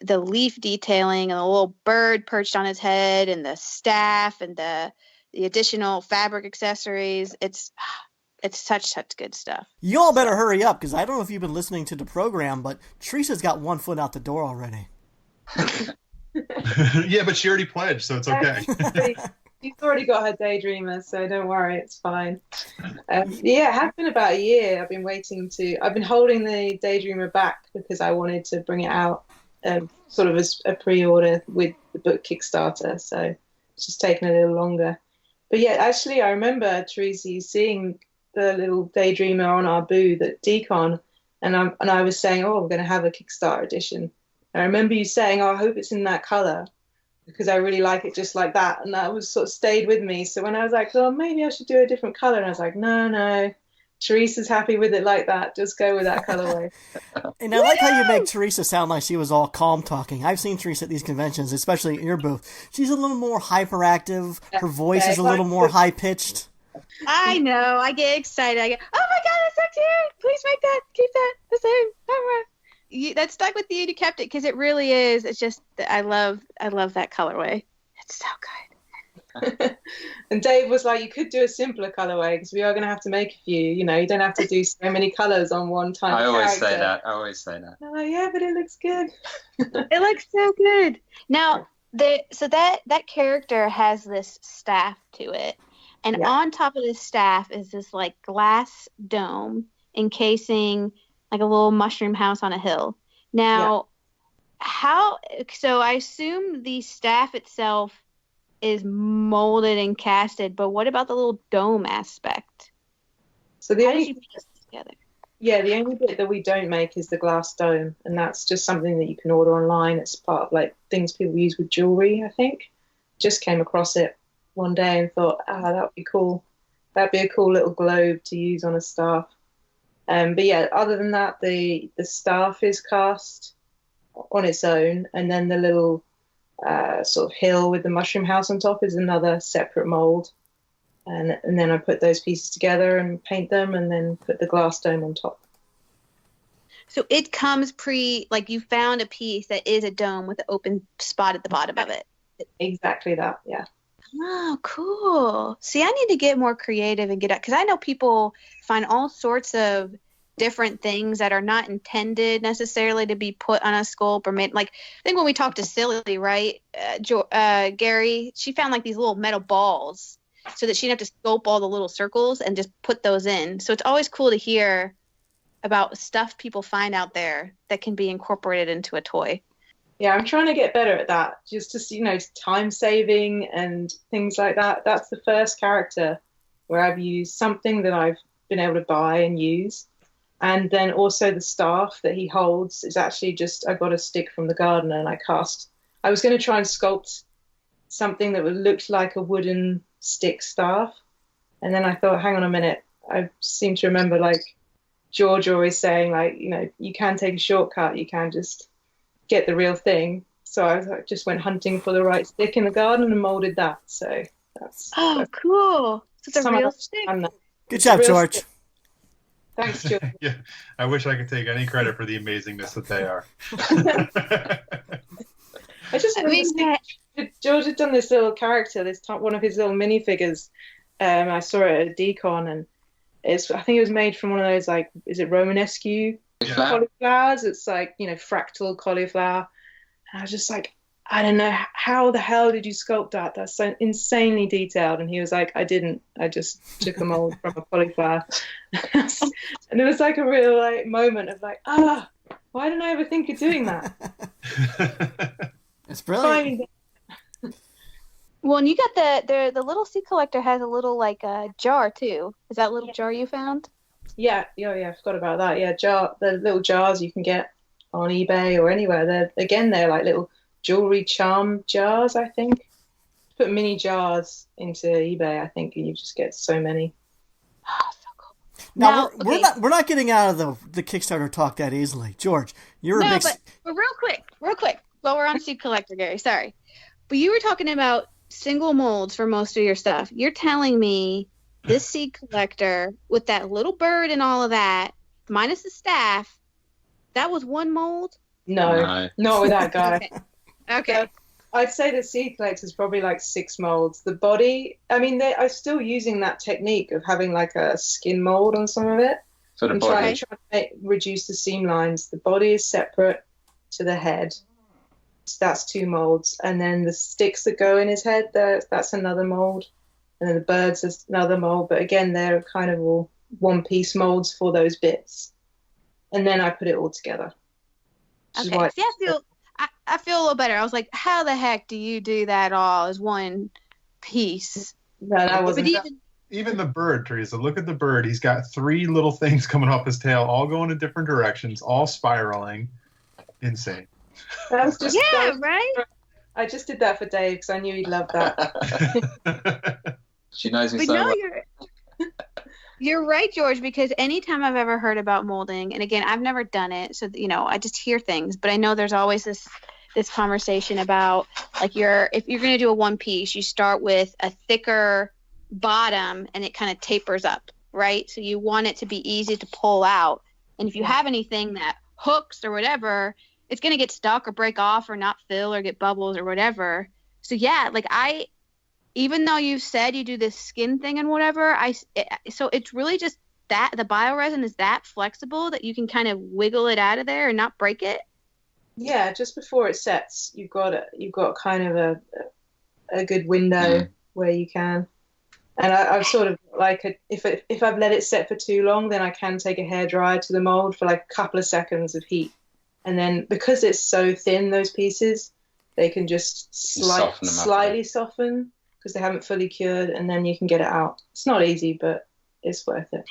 leaf detailing and the little bird perched on his head and the staff and the additional fabric accessories. It's it's such good stuff. You all better hurry up, because I don't know if you've been listening to the program, but Teresa's got 1 foot out the door already. Yeah, but she already pledged, so it's okay. She's already got her Daydreamer, so don't worry, it's fine. Yeah, it has been about a year. I've been holding the Daydreamer back because I wanted to bring it out sort of as a pre-order with the book Kickstarter, so it's just taken a little longer. But yeah, actually, I remember, Teresa, seeing the little Daydreamer on our booth at Decon, and I was saying, oh, we're going to have a Kickstarter edition. I remember you saying, oh, I hope it's in that color, because I really like it just like that. And that was sort of stayed with me. So when I was like, oh, maybe I should do a different color, and I was like, no, Teresa's happy with it like that. Just go with that colorway. And I like how you make Teresa sound like she was all calm talking. I've seen Teresa at these conventions, especially in your booth. She's a little more hyperactive. Her voice is a little more high-pitched. I know. I get excited. I go, oh my God, that's so cute. Please make that. Keep that the same. That stuck with you. You kept it because it really is. It's just, I love that colorway. It's so good. And Dave was like, you could do a simpler colorway because we are going to have to make a few. You don't have to do so many colors on one time. I always say that. Oh, yeah, but it looks good. It looks so good. Now, so that character has this staff to it. And on top of this staff is this like glass dome encasing like a little mushroom house on a hill. Now, so I assume the staff itself is molded and casted, but what about the little dome aspect? So how did you piece this together? Yeah, the only bit that we don't make is the glass dome, and that's just something that you can order online. It's part of like things people use with jewelry, I think. Just came across it one day and thought, that would be cool. That'd be a cool little globe to use on a staff. But yeah, other than that, the staff is cast on its own, and then the little sort of hill with the mushroom house on top is another separate mold. And then I put those pieces together and paint them, and then put the glass dome on top. So it comes like you found a piece that is a dome with an open spot at the bottom of it. Exactly that, yeah. Oh, cool. See, I need to get more creative and get up, because I know people find all sorts of different things that are not intended necessarily to be put on a sculpt or made. Like, I think when we talked to Silly, right, Gary, she found like these little metal balls so that she didn't have to sculpt all the little circles and just put those in. So it's always cool to hear about stuff people find out there that can be incorporated into a toy. Yeah, I'm trying to get better at that, just to, time saving and things like that. That's the first character where I've used something that I've been able to buy and use. And then also the staff that he holds is actually just, I got a stick from the gardener and I was going to try and sculpt something that looked like a wooden stick staff. And then I thought, hang on a minute. I seem to remember like George always saying like, you can take a shortcut. You can just get the real thing. So I just went hunting for the right stick in the garden and molded that. So that's cool. So it's a real stick. Good job, George. Stick. Thanks, George. Yeah, I wish I could take any credit for the amazingness that they are. I just remember George had done this little character, one of his little minifigures. I saw it at Decon, and I think it was made from one of those, like, is it Romanesque cauliflowers? It's like, fractal cauliflower. And I was just like, I don't know, how the hell did you sculpt that? That's so insanely detailed. And he was like, I didn't. I just took a mold from a cauliflower. And it was like a real moment of like, why didn't I ever think of doing that? It's brilliant. Well, and you got the little seed collector has a little jar too. Is that little jar you found? Yeah, I forgot about that. Yeah, the little jars you can get on eBay or anywhere. They're like little jewelry charm jars, I think. Put mini jars into eBay, I think, and you just get so many. Oh, so cool. Now we're not getting out of the Kickstarter talk that easily. George, you're a big... but real quick, while we're on seed collector, Gary, sorry. But you were talking about single molds for most of your stuff. You're telling me this seed collector with that little bird and all of that, minus the staff, that was one mold? No, not with that guy. Okay. I'd say the seed collector is probably like 6 molds. The body, I mean, I'm still using that technique of having like a skin mold on some of it. For the I'm body. trying to reduce the seam lines. The body is separate to the head. So that's 2 molds. And then the sticks that go in his head, that's another mold. And then the birds is another mold. But again, they're kind of all one-piece molds for those bits. And then I put it all together. Okay. See, I feel a little better. I was like, how the heck do you do that all as one piece? No, that wasn't. Even the bird, Teresa, look at the bird. He's got 3 little things coming off his tail, all going in different directions, all spiraling. Insane. That was just right? I just did that for Dave because I knew he'd love that. She knows me so well. You're right, George, because anytime I've ever heard about molding, and again, I've never done it, so, I just hear things, but I know there's always this conversation about, like, if you're going to do a one piece, you start with a thicker bottom and it kind of tapers up, right? So you want it to be easy to pull out. And if you have anything that hooks or whatever, it's going to get stuck or break off or not fill or get bubbles or whatever. So yeah, like even though you said you do this skin thing and whatever, so it's really just that the bio-resin is that flexible that you can kind of wiggle it out of there and not break it. Yeah, just before it sets, you've got kind of a good window where you can. And I've sort of like if I've let it set for too long, then I can take a hairdryer to the mold for like a couple of seconds of heat, and then because it's so thin, those pieces, they can just slightly soften because they haven't fully cured, and then you can get it out. It's not easy, but it's worth it.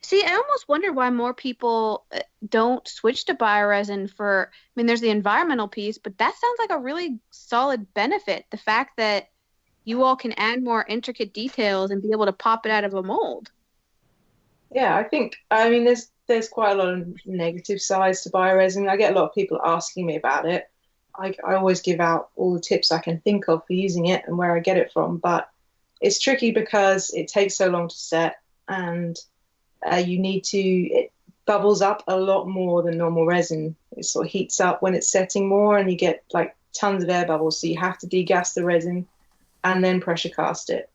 See, I almost wonder why more people don't switch to bio-resin for. I mean, there's the environmental piece, but that sounds like a really solid benefit. The fact that you all can add more intricate details and be able to pop it out of a mold. Yeah, I mean, there's quite a lot of negative sides to bio-resin. I get a lot of people asking me about it. I always give out all the tips I can think of for using it and where I get it from, but it's tricky because it takes so long to set, and it bubbles up a lot more than normal resin. It sort of heats up when it's setting more, and you get like tons of air bubbles, so you have to degas the resin and then pressure cast it.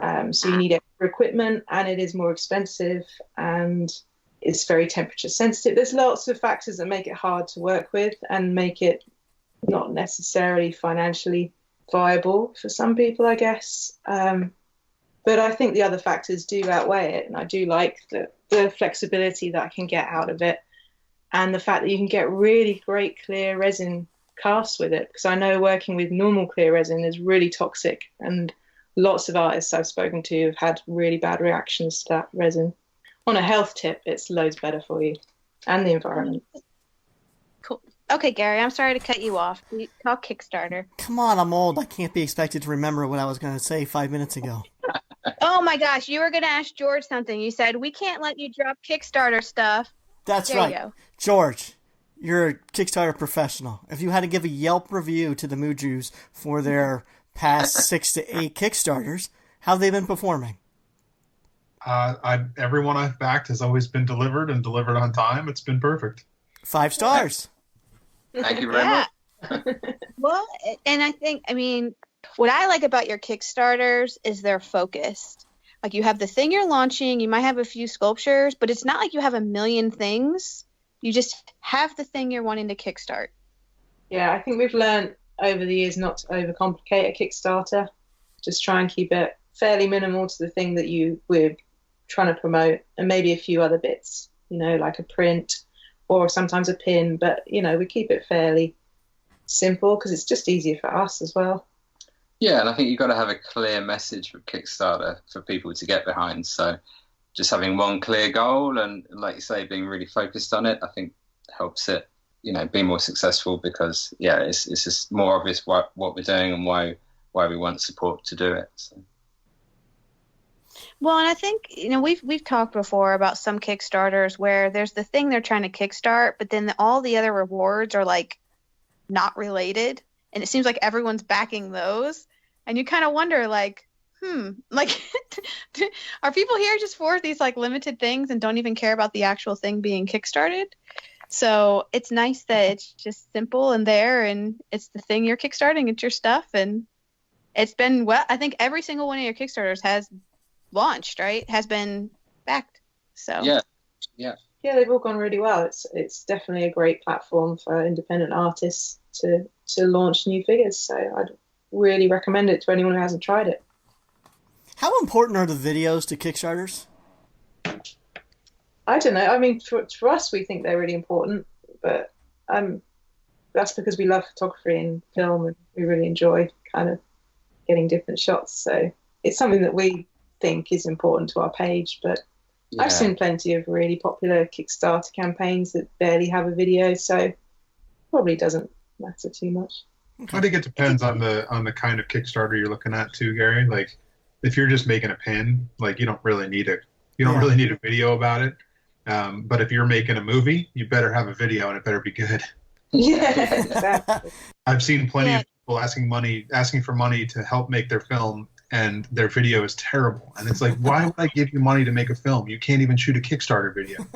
So you need extra equipment, and it is more expensive, and it's very temperature sensitive. There's lots of factors that make it hard to work with and make it not necessarily financially viable for some people, I guess. But I think the other factors do outweigh it, and I do like the flexibility that I can get out of it, and the fact that you can get really great clear resin casts with it, because I know working with normal clear resin is really toxic, and lots of artists I've spoken to have had really bad reactions to that resin. On a health tip, it's loads better for you and the environment. Cool. Okay, Gary, I'm sorry to cut you off. Talk Kickstarter. Come on, I'm old. I can't be expected to remember what I was going to say 5 minutes ago. Oh my gosh, you were going to ask George something. You said, we can't let you drop Kickstarter stuff. That's there right. You go. George, you're a Kickstarter professional. If you had to give a Yelp review to the Mujus for their past 6 to 8 Kickstarters, how have they been performing? Everyone I've backed has always been delivered and delivered on time. It's been perfect. 5 stars. Thank you very much. Well, and I mean, what I like about your Kickstarters is they're focused. Like, you have the thing you're launching, you might have a few sculptures, but it's not like you have a million things. You just have the thing you're wanting to kickstart. Yeah, I think we've learned over the years not to overcomplicate a Kickstarter. Just try and keep it fairly minimal to the thing that we're trying to promote, and maybe a few other bits, like a print or sometimes a pin, but we keep it fairly simple because it's just easier for us as well. Yeah, and I think you've got to have a clear message for Kickstarter for people to get behind. So just having one clear goal and, like you say, being really focused on it, I think helps it, be more successful, because, yeah, it's just more obvious what we're doing and why we want support to do it. So. Well, and I think, we've talked before about some Kickstarters where there's the thing they're trying to kickstart, but then all the other rewards are like not related. And it seems like everyone's backing those. And you kind of wonder, like, are people here just for these like limited things and don't even care about the actual thing being kickstarted? So it's nice that it's just simple and there, and it's the thing you're kickstarting, it's your stuff, and it's been, well, I think every single one of your Kickstarters has launched, right? Has been backed. So yeah, they've all gone really well. It's definitely a great platform for independent artists to launch new figures. So I'd really recommend it to anyone who hasn't tried it. How important are the videos to Kickstarters? I don't know. I mean, for us, we think they're really important, but that's because we love photography and film, and we really enjoy kind of getting different shots. So it's something that we think is important to our page. But I've seen plenty of really popular Kickstarter campaigns that barely have a video, so probably doesn't matter too much. I think it depends on the kind of Kickstarter you're looking at too, Gary. Like, if you're just making a pin, like, you don't really need a video about it. But if you're making a movie, you better have a video, and it better be good. Yeah, exactly. I've seen plenty of people asking for money to help make their film, and their video is terrible. And it's like, why would I give you money to make a film? You can't even shoot a Kickstarter video.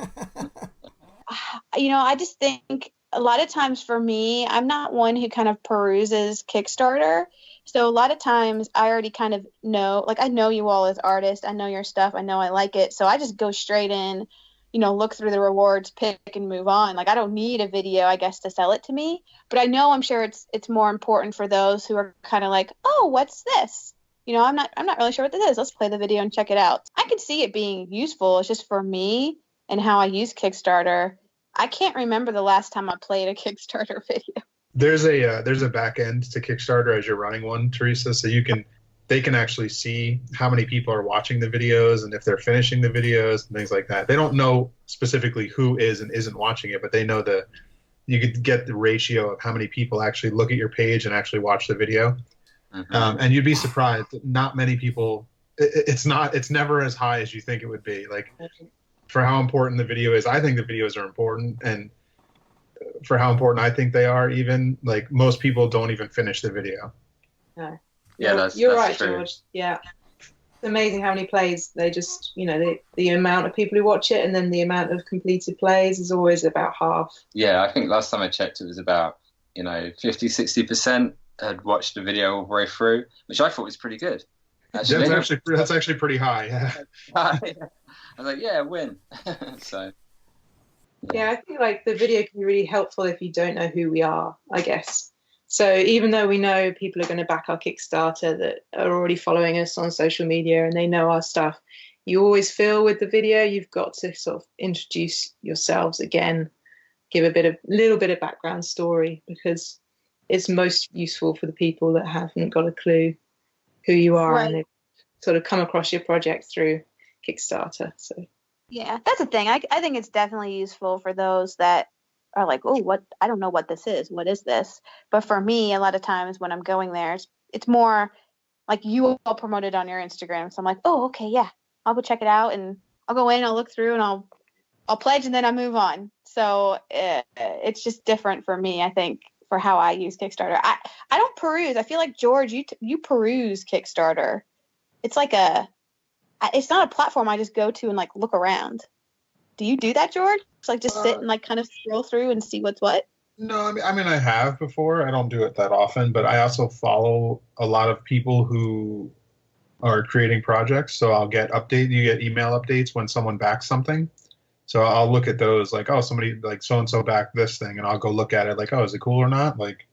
I just think a lot of times for me, I'm not one who kind of peruses Kickstarter. So a lot of times I already kind of know, like, I know you all as artists. I know your stuff. I know I like it. So I just go straight in, look through the rewards, pick, and move on. Like, I don't need a video, I guess, to sell it to me. But I know, I'm sure it's more important for those who are kind of like, oh, what's this? I'm not really sure what this is. Let's play the video and check it out. I can see it being useful. It's just for me and how I use Kickstarter. I can't remember the last time I played a Kickstarter video. There's a back end to Kickstarter as you're running one, Teresa, so they can actually see how many people are watching the videos and if they're finishing the videos and things like that. They don't know specifically who is and isn't watching it, but they know you could get the ratio of how many people actually look at your page and actually watch the video. Mm-hmm. And you'd be surprised that not many people. It's never as high as you think it would be. Like, for how important the video is, I think the videos are important, and for how important I think they are, even, like, most people don't even finish the video. No. Yeah, you're right, true. George. Yeah, it's amazing how many plays they just, the amount of people who watch it, and then the amount of completed plays is always about half. Yeah, I think last time I checked, it was about 50-60% had watched the video all the way through, which I thought was pretty good. Actually. That's actually pretty high. Yeah. I was like, yeah, win. So. Yeah, I think, like, the video can be really helpful if you don't know who we are, I guess. So even though we know people are going to back our Kickstarter that are already following us on social media and they know our stuff, you always feel with the video you've got to sort of introduce yourselves again, give a little bit of background story, because it's most useful for the people that haven't got a clue who you are, right, and they've sort of come across your project through Kickstarter. So yeah, that's the thing. I think it's definitely useful for those that are like, oh, what? I don't know what this is. What is this? But for me, a lot of times when I'm going there, it's more like you all promote it on your Instagram. So I'm like, oh, okay, yeah, I'll go check it out, and I'll go in, I'll look through, and I'll pledge, and then I move on. So it's just different for me, I think, for how I use Kickstarter. I don't peruse. I feel like, George, you peruse Kickstarter. It's like it's not a platform I just go to and, like, look around. Do you do that, George? It's like just sit and, like, kind of scroll through and see what's what? No, I mean I have before. I don't do it that often, but I also follow a lot of people who are creating projects. So I'll get you get email updates when someone backs something. So I'll look at those, like, oh, somebody, like, so-and-so backed this thing, and I'll go look at it like, oh, is it cool or not? Like,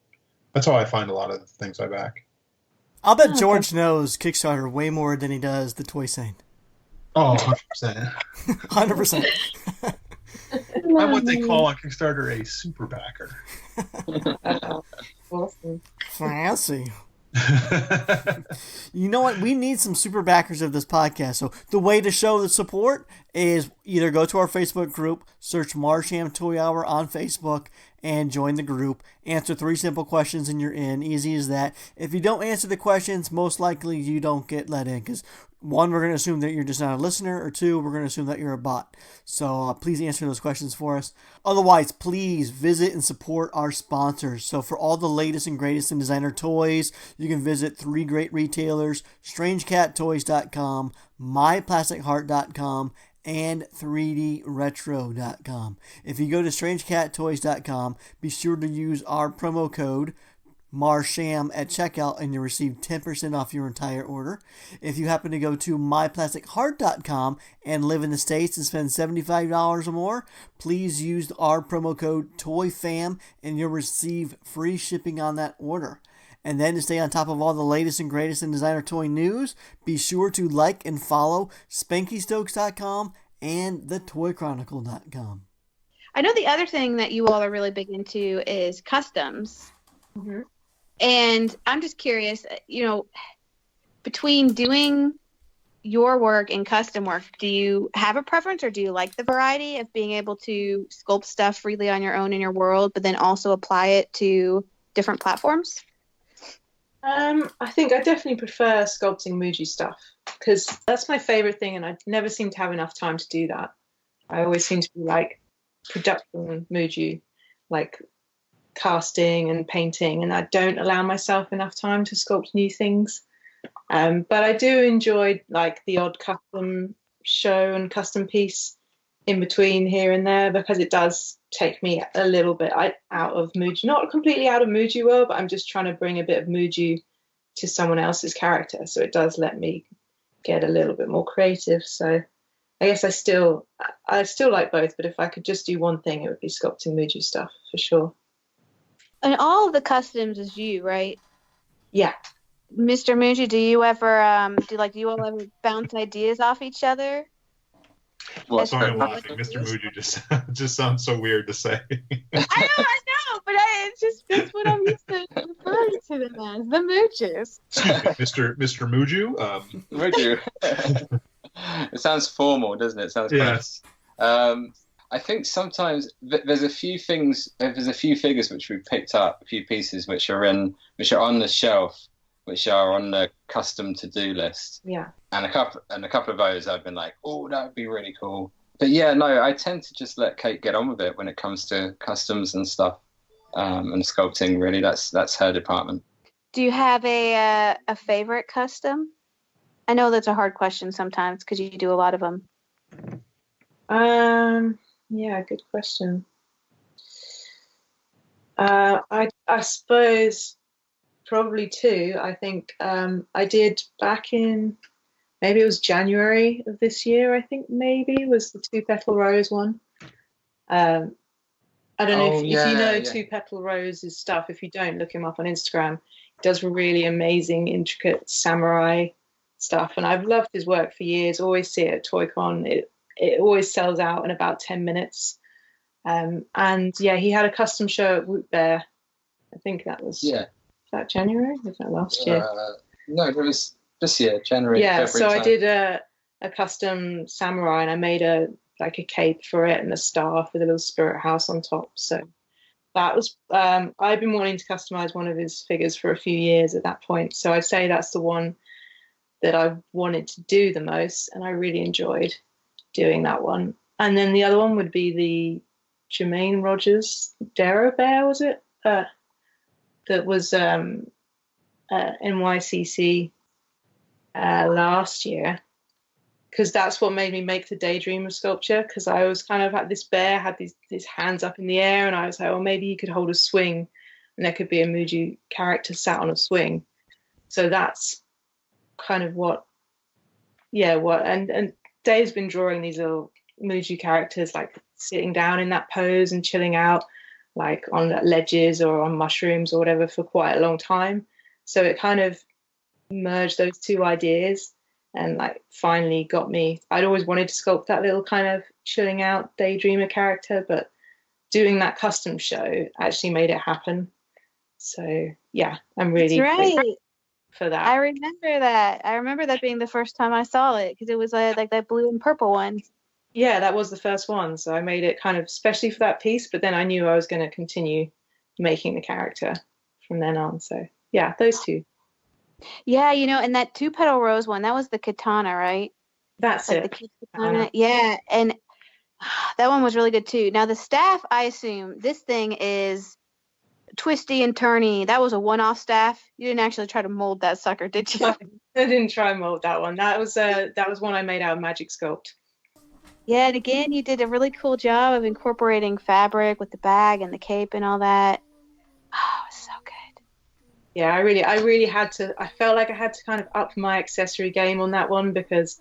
that's how I find a lot of the things I back. I'll bet George knows Kickstarter way more than he does the Toy Sane. Oh, 100%. 100%. I'm what they call on Kickstarter a super backer. Awesome. Fancy. You know what? We need some super backers of this podcast. So the way to show the support is either go to our Facebook group, search Marsham Toy Hour on Facebook, and join the group. Answer 3 simple questions and you're in. Easy as that. If you don't answer the questions, most likely you don't get let in, because 1, we're going to assume that you're just not a listener, or 2, we're going to assume that you're a bot. So please answer those questions for us. Otherwise, please visit and support our sponsors. So for all the latest and greatest in designer toys, you can visit 3 great retailers: StrangeCatToys.com, myplastic.heart.com, and 3dretro.com. If you go to strangeCatToys.com, be sure to use our promo code Marsham at checkout and you'll receive 10% off your entire order. If you happen to go to myplasticheart.com and live in the States and spend $75 or more, please use our promo code TOYFAM and you'll receive free shipping on that order. And then to stay on top of all the latest and greatest in designer toy news, be sure to like and follow SpankyStokes.com and thetoychronicle.com. I know the other thing that you all are really big into is customs. Mm-hmm. And I'm just curious, between doing your work and custom work, do you have a preference or do you like the variety of being able to sculpt stuff freely on your own in your world, but then also apply it to different platforms? I think I definitely prefer sculpting Muju stuff because that's my favorite thing, and I never seem to have enough time to do that. I always seem to be like production Muju, like casting and painting, and I don't allow myself enough time to sculpt new things. But I do enjoy like the odd custom show and custom piece in between here and there because it does take me a little bit out of Muju, not completely out of Mujuworld, but I'm just trying to bring a bit of Muju to someone else's character, so it does let me get a little bit more creative. So I guess I still like both, but if I could just do one thing, it would be sculpting Muju stuff for sure. And all of the customs is you, right? Yeah. Mr. Muju, do you ever do you all ever bounce ideas off each other? What's Sorry, I'm laughing. Mr. Muju just sounds so weird to say. I know, but that's what I'm used to referring to them as, the Mujus. Mr. Muju? Muju. It sounds formal, doesn't it? It sounds yes. I think sometimes there's a few figures which we picked up, a few pieces which are on the shelf, which are on the custom to-do list. Yeah. And a couple of those I've been like, oh, that would be really cool. But yeah, no, I tend to just let Kate get on with it when it comes to customs and stuff, and sculpting. Really, that's her department. Do you have a favorite custom? I know that's a hard question sometimes because you do a lot of them. Yeah, good question. I suppose probably two. I think I did back in maybe it was January of this year. I think maybe was the 2-petal rose one. I don't know if you know 2-petal rose's stuff. If you don't, look him up on Instagram. He does really amazing, intricate samurai stuff, and I've loved his work for years. Always see it at ToyCon. It always sells out in about 10 minutes. And yeah, he had a custom show at Woot Bear. I think that was that January? Was that last year? No, it was this year, January. Yeah, February so time. I did a custom samurai, and I made a cape for it and a staff with a little spirit house on top. So that was I've been wanting to customize one of his figures for a few years at that point. So I'd say that's the one that I wanted to do the most, and I really enjoyed doing that one. And then the other one would be the Jermaine Rogers Darrow Bear, was it? That was NYCC last year, because that's what made me make the Daydreamer sculpture, because I was kind of had this bear, had these hands up in the air, and I was like, well, maybe he could hold a swing, and there could be a Muju character sat on a swing. So that's kind of and Dave's been drawing these little Muju characters like sitting down in that pose and chilling out like on ledges or on mushrooms or whatever for quite a long time. So it kind of merged those two ideas and like finally got me. I'd always wanted to sculpt that little kind of chilling out Daydreamer character, but doing that custom show actually made it happen. So yeah, I'm really grateful for that. I remember that. I remember that being the first time I saw it because it was like that blue and purple one. Yeah, that was the first one. So I made it kind of especially for that piece, but then I knew I was going to continue making the character from then on. So yeah, those two. Yeah, and that 2-petal rose one, that was the Katana, right? That's like it. The Katana. Yeah, and that one was really good too. Now the staff, I assume this thing is twisty and turny. That was a one-off staff. You didn't actually try to mold that sucker, did you? I didn't try and mold that one. That was one I made out of Magic Sculpt. Yeah, and again, you did a really cool job of incorporating fabric with the bag and the cape and all that. Oh, it's so good. Yeah, I really had to. I felt like I had to kind of up my accessory game on that one because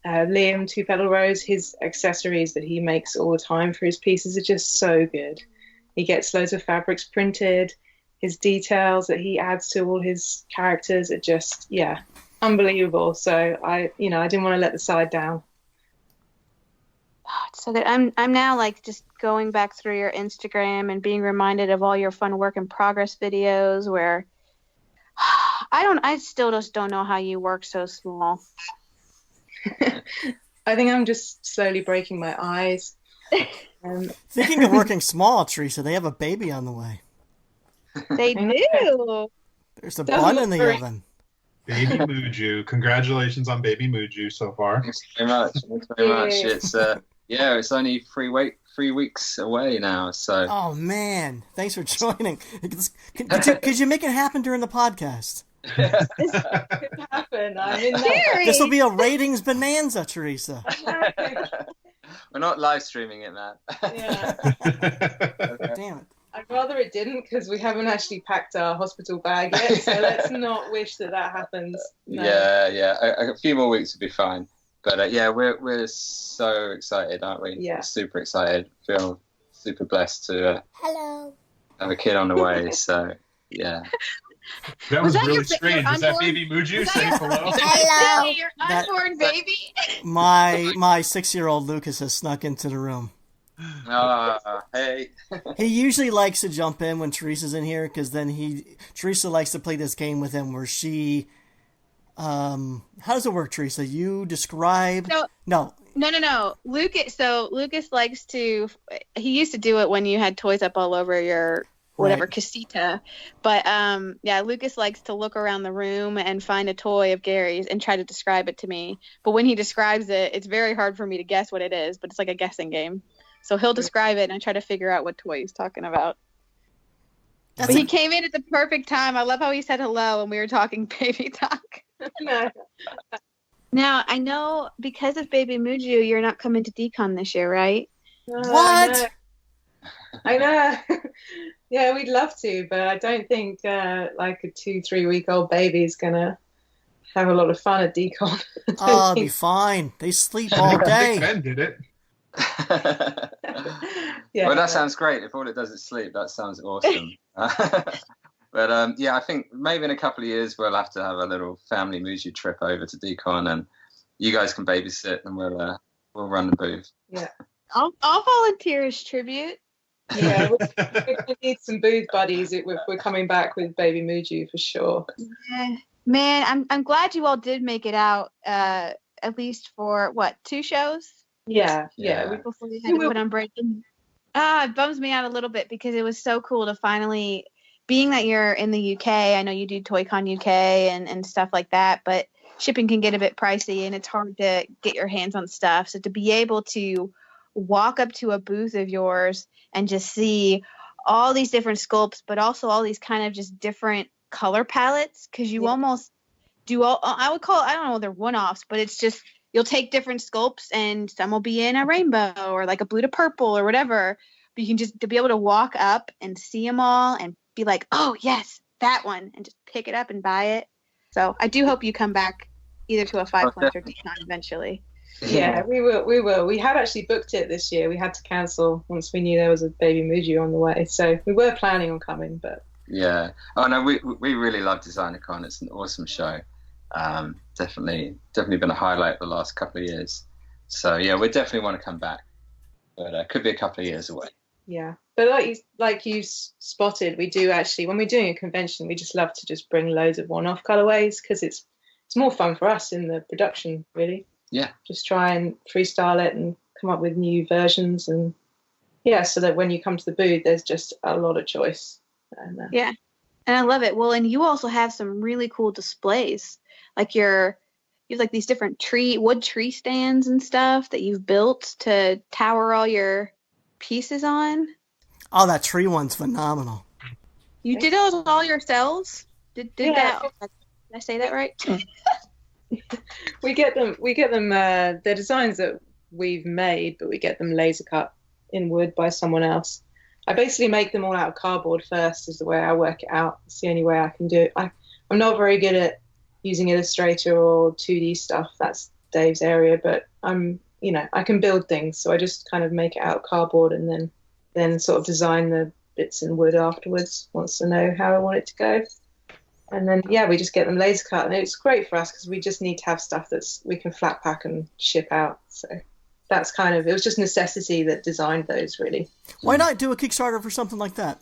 Liam Two Petal Rose, his accessories that he makes all the time for his pieces are just so good. He gets loads of fabrics printed. His details that he adds to all his characters are just, yeah, unbelievable. So I didn't want to let the side down. Oh, it's so good. I'm now like just going back through your Instagram and being reminded of all your fun work in progress videos where I still just don't know how you work so small. I think I'm just slowly breaking my eyes. Thinking of working small, Teresa, they have a baby on the way. They do. There's a bun in the oven. Baby Muju. Congratulations on Baby Muju so far. Thanks very much. Thanks very much. It's it's only 3 weeks away now. So. Oh man, thanks for joining. Could you make it happen during the podcast? This could happen. I'm in there. This will be a ratings bonanza, Teresa. We're not live streaming it, man. Yeah. Damn it. I'd rather it didn't because we haven't actually packed our hospital bag yet. So let's not wish that happens. No. Yeah. A few more weeks would be fine. But we're so excited, aren't we? Yeah. We're super excited. Feel super blessed to Hello. have a kid on the way. So yeah. That was really strange. Is that Baby Muju saying hello? Hello. Your unborn baby. My 6-year-old Lucas has snuck into the room. Hey. He usually likes to jump in when Teresa's in here because then Teresa likes to play this game with him where she how does it work, Teresa? You describe No. Lucas likes to, he used to do it when you had toys up all over your whatever casita, but Lucas likes to look around the room and find a toy of Gary's and try to describe it to me, but when he describes it, it's very hard for me to guess what it is, but it's like a guessing game. So he'll describe it and I try to figure out what toy he's talking about. But he came in at the perfect time. I love how he said hello when we were talking baby talk. Now, I know because of Baby Muju, you're not coming to Decon this year, right? What? I know. Yeah, we'd love to, but I don't think like a 2-3 week old baby is going to have a lot of fun at Decon. Oh, it'll be fine. They sleep all day. Ben did it. Yeah. Well, that sounds great. If all it does is sleep, that sounds awesome. But I think maybe in a couple of years we'll have to have a little family Muju trip over to Decon, and you guys can babysit, and we'll run the booth. Yeah, I'll volunteer as tribute. Yeah, we need some booth buddies. We're coming back with Baby Muju for sure. Yeah. Man, I'm glad you all did make it out. At least for 2 shows. Yeah. Before you had to put on break. It bums me out a little bit because it was so cool to finally, being that you're in the UK, I know you do ToyCon UK and stuff like that, but shipping can get a bit pricey and it's hard to get your hands on stuff. So to be able to walk up to a booth of yours and just see all these different sculpts, but also all these kind of just different color palettes, because you almost do all, I would call it, I don't know, they're one-offs, but it's just, you'll take different sculpts and some will be in a rainbow or like a blue to purple or whatever. But you can just to be able to walk up and see them all and be like, oh, yes, that one, and just pick it up and buy it. So I do hope you come back either to a 5 Points or Decon eventually. Yeah, we will. We had actually booked it this year. We had to cancel once we knew there was a Baby Muju on the way. So we were planning on coming, but... Yeah. Oh, no, we really love DesignerCon. It's an awesome show. Definitely been a highlight the last couple of years. So yeah, we definitely want to come back, but could be a couple of years away. Yeah, but like you spotted, we do actually, when we're doing a convention, we just love to just bring loads of one-off colorways because it's more fun for us in the production, really. Yeah. Just try and freestyle it and come up with new versions, and so that when you come to the booth, there's just a lot of choice. And, yeah, and I love it. Well, and you also have some really cool displays. Like you have like these different wood tree stands and stuff that you've built to tower all your pieces on. Oh, that tree one's phenomenal. You did those all yourselves? Did that? Did I say that right? We get them. They're designs that we've made, but we get them laser cut in wood by someone else. I basically make them all out of cardboard first, is the way I work it out. It's the only way I can do it. I'm not very good at using Illustrator or 2D stuff. That's Dave's area, but I can build things. So I just kind of make it out of cardboard and then sort of design the bits in wood afterwards once I know how I want it to go. And then, we just get them laser cut. And it's great for us because we just need to have stuff we can flat pack and ship out. So that's it was just necessity that designed those, really. Why not do a Kickstarter for something like that?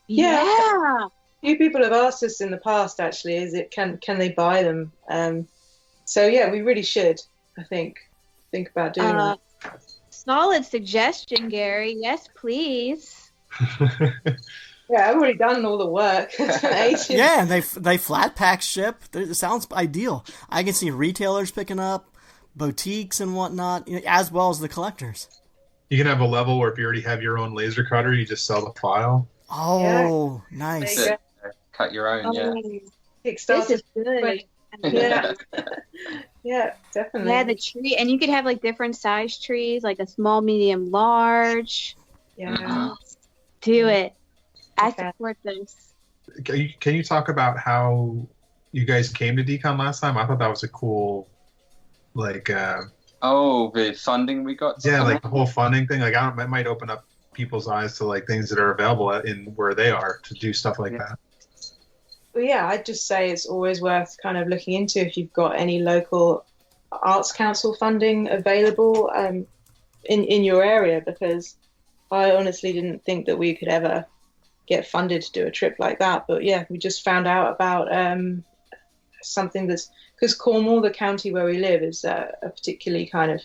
Yeah. A few people have asked us in the past, actually, can they buy them? So, we really should, I think about doing that. Solid suggestion, Gary. Yes, please. Yeah, I've already done all the work. Yeah, and they flat pack ship. It sounds ideal. I can see retailers picking up, boutiques and whatnot, as well as the collectors. You can have a level where if you already have your own laser cutter, you just sell the file. Oh, nice. Cut your own, Kickstarter. This is good. Yeah. Yeah, definitely. Yeah, the tree, and you could have like different size trees, like a small, medium, large. Yeah. Do it. I Okay. support this. Can you talk about how you guys came to Decon last time? I thought that was a cool, the funding we got. the whole funding thing. It might open up people's eyes to things that are available in where they are to do stuff like that. Well, yeah, I'd just say it's always worth kind of looking into if you've got any local arts council funding available in your area, because I honestly didn't think that we could ever get funded to do a trip like that. But we just found out about something because Cornwall, the county where we live, is a particularly kind of,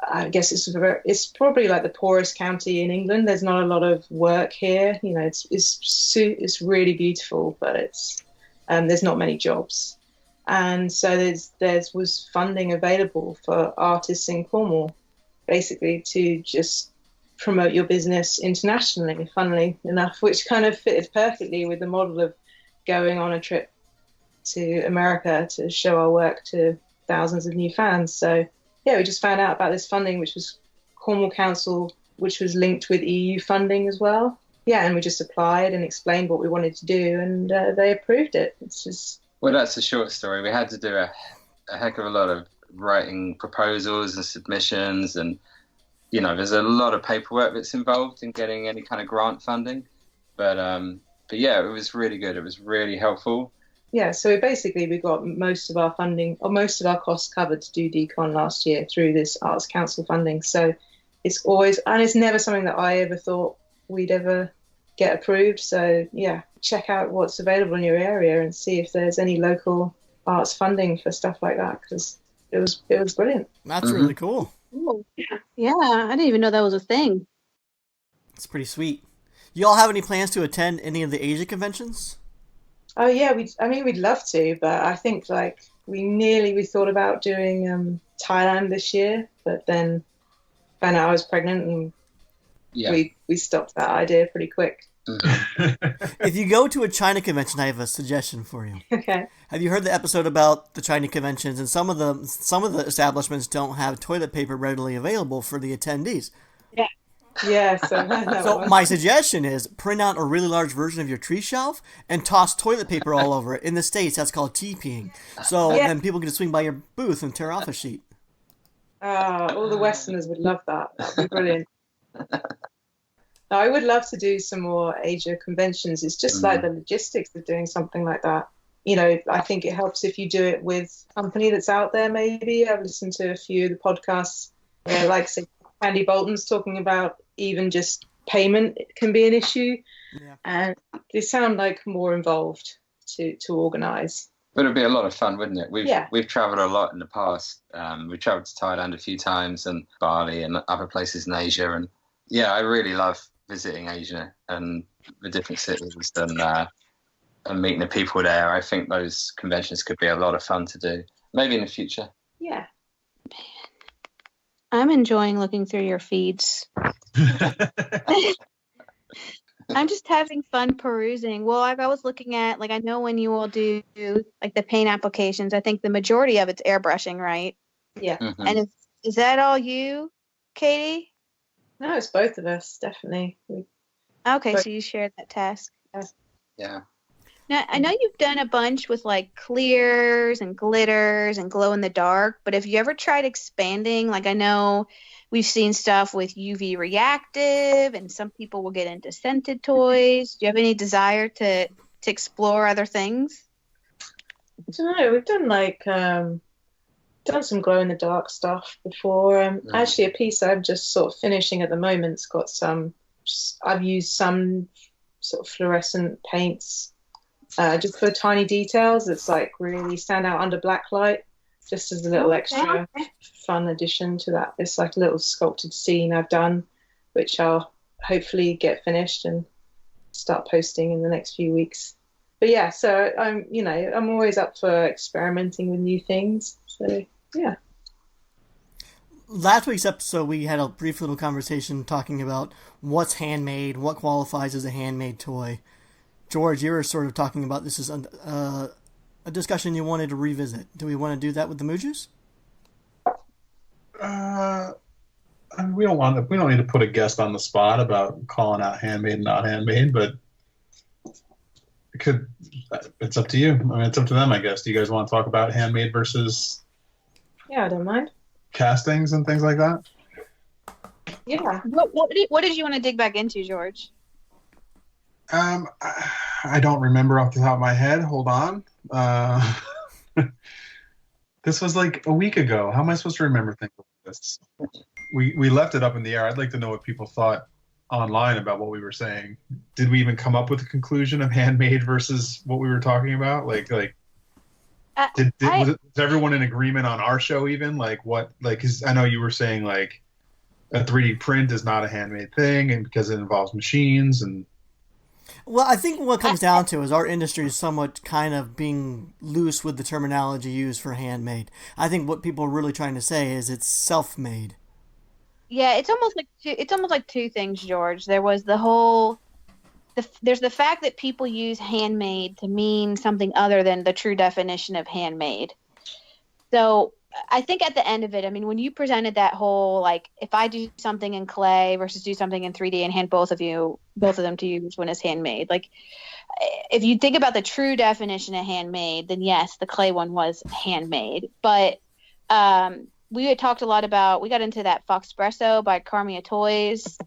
I guess it's probably like the poorest county in England. There's not a lot of work here. It's really beautiful, but there's not many jobs. And so there was funding available for artists in Cornwall, basically to just promote your business internationally, funnily enough, which kind of fitted perfectly with the model of going on a trip to America to show our work to thousands of new fans. So we just found out about this funding, which was Cornwall Council, which was linked with EU funding as well. And we just applied and explained what we wanted to do, and they approved it. It's just... Well, that's a short story. We had to do a heck of a lot of writing proposals and submissions, and there's a lot of paperwork that's involved in getting any kind of grant funding. But it was really good. It was really helpful. Yeah, so we got most of our funding, or most of our costs covered to do Decon last year through this Arts Council funding. So it's always, and it's never something that I ever thought we'd ever get approved. So check out what's available in your area and see if there's any local arts funding for stuff like that, because it was brilliant. That's really cool. Ooh. Yeah, I didn't even know that was a thing. It's pretty sweet. You all have any plans to attend any of the Asia conventions? Oh yeah, we'd love to, but I think we thought about doing Thailand this year, but then found out I was pregnant and we stopped that idea pretty quick. If you go to a China convention, I have a suggestion for you. Okay. Have you heard the episode about the China conventions? And some of the establishments don't have toilet paper readily available for the attendees. Yeah. Yeah. So my suggestion is print out a really large version of your tree shelf and toss toilet paper all over it. In the States, that's called TPing. So then people can just swing by your booth and tear off a sheet. All the Westerners would love that. That'd be brilliant. I would love to do some more Asia conventions. It's just like the logistics of doing something like that. I think it helps if you do it with a company that's out there, maybe. I've listened to a few of the podcasts where, like, say, Andy Bolton's talking about even just payment can be an issue. Yeah. And they sound like more involved to organise. But it'd be a lot of fun, wouldn't it? We've travelled a lot in the past. We travelled to Thailand a few times, and Bali and other places in Asia. And I really love visiting Asia and the different cities and meeting the people there. I think those conventions could be a lot of fun to do, maybe in the future. Yeah. I'm enjoying looking through your feeds. I'm just having fun perusing. Well, like I was looking at, like I know when you will do like the paint applications, I think the majority of it's airbrushing, right? Yeah. Mhm. And is that all you, Katie? No, it's both of us, definitely. Okay, But- so you shared that task. Yeah. Now, I know you've done a bunch with like clears and glitters and glow in the dark, but have you ever tried expanding? Like I know we've seen stuff with UV reactive and some people will get into scented toys. Do you have any desire to explore other things? I don't know. We've done like done some glow in the dark stuff before. Actually, a piece I'm just sort of finishing at the moment's got some. I've used some sort of fluorescent paints just for tiny details. It's like really stand out under black light, just as a little extra fun addition to that. It's like a little sculpted scene I've done, which I'll hopefully get finished and start posting in the next few weeks. But yeah, so I'm always up for experimenting with new things. So yeah. Last week's episode, we had a brief little conversation talking about what's handmade, what qualifies as a handmade toy. George, you were sort of talking about this is a discussion you wanted to revisit. Do we want to do that with the Mujus? We don't need to put a guest on the spot about calling out handmade and not handmade, but it's up to you. I mean, it's up to them, I guess. Do you guys want to talk about handmade versus Yeah, I don't mind. castings and things like that? Yeah. What did you want to dig back into, George? I don't remember off the top of my head. Hold on. This was like a week ago. How am I supposed to remember things like this? We left it up in the air. I'd like to know what people thought online about what we were saying. Did we even come up with a conclusion of handmade versus what we were talking about? Was everyone in agreement on our show even? Like what? Like, 'cause I know you were saying like a 3D print is not a handmade thing, and because it involves machines and. Well, I think what comes down to is our industry is somewhat kind of being loose with the terminology used for handmade. I think what people are really trying to say is it's self-made. Yeah, it's almost like two things, George. There was there's the fact that people use handmade to mean something other than the true definition of handmade. So I think at the end of it, I mean, when you presented that whole, like, if I do something in clay versus do something in 3D and hand both of them to you, which one is handmade? Like, if you think about the true definition of handmade, then yes, the clay one was handmade. But we had talked a lot about, we got into that Foxpresso by Carmia Toys.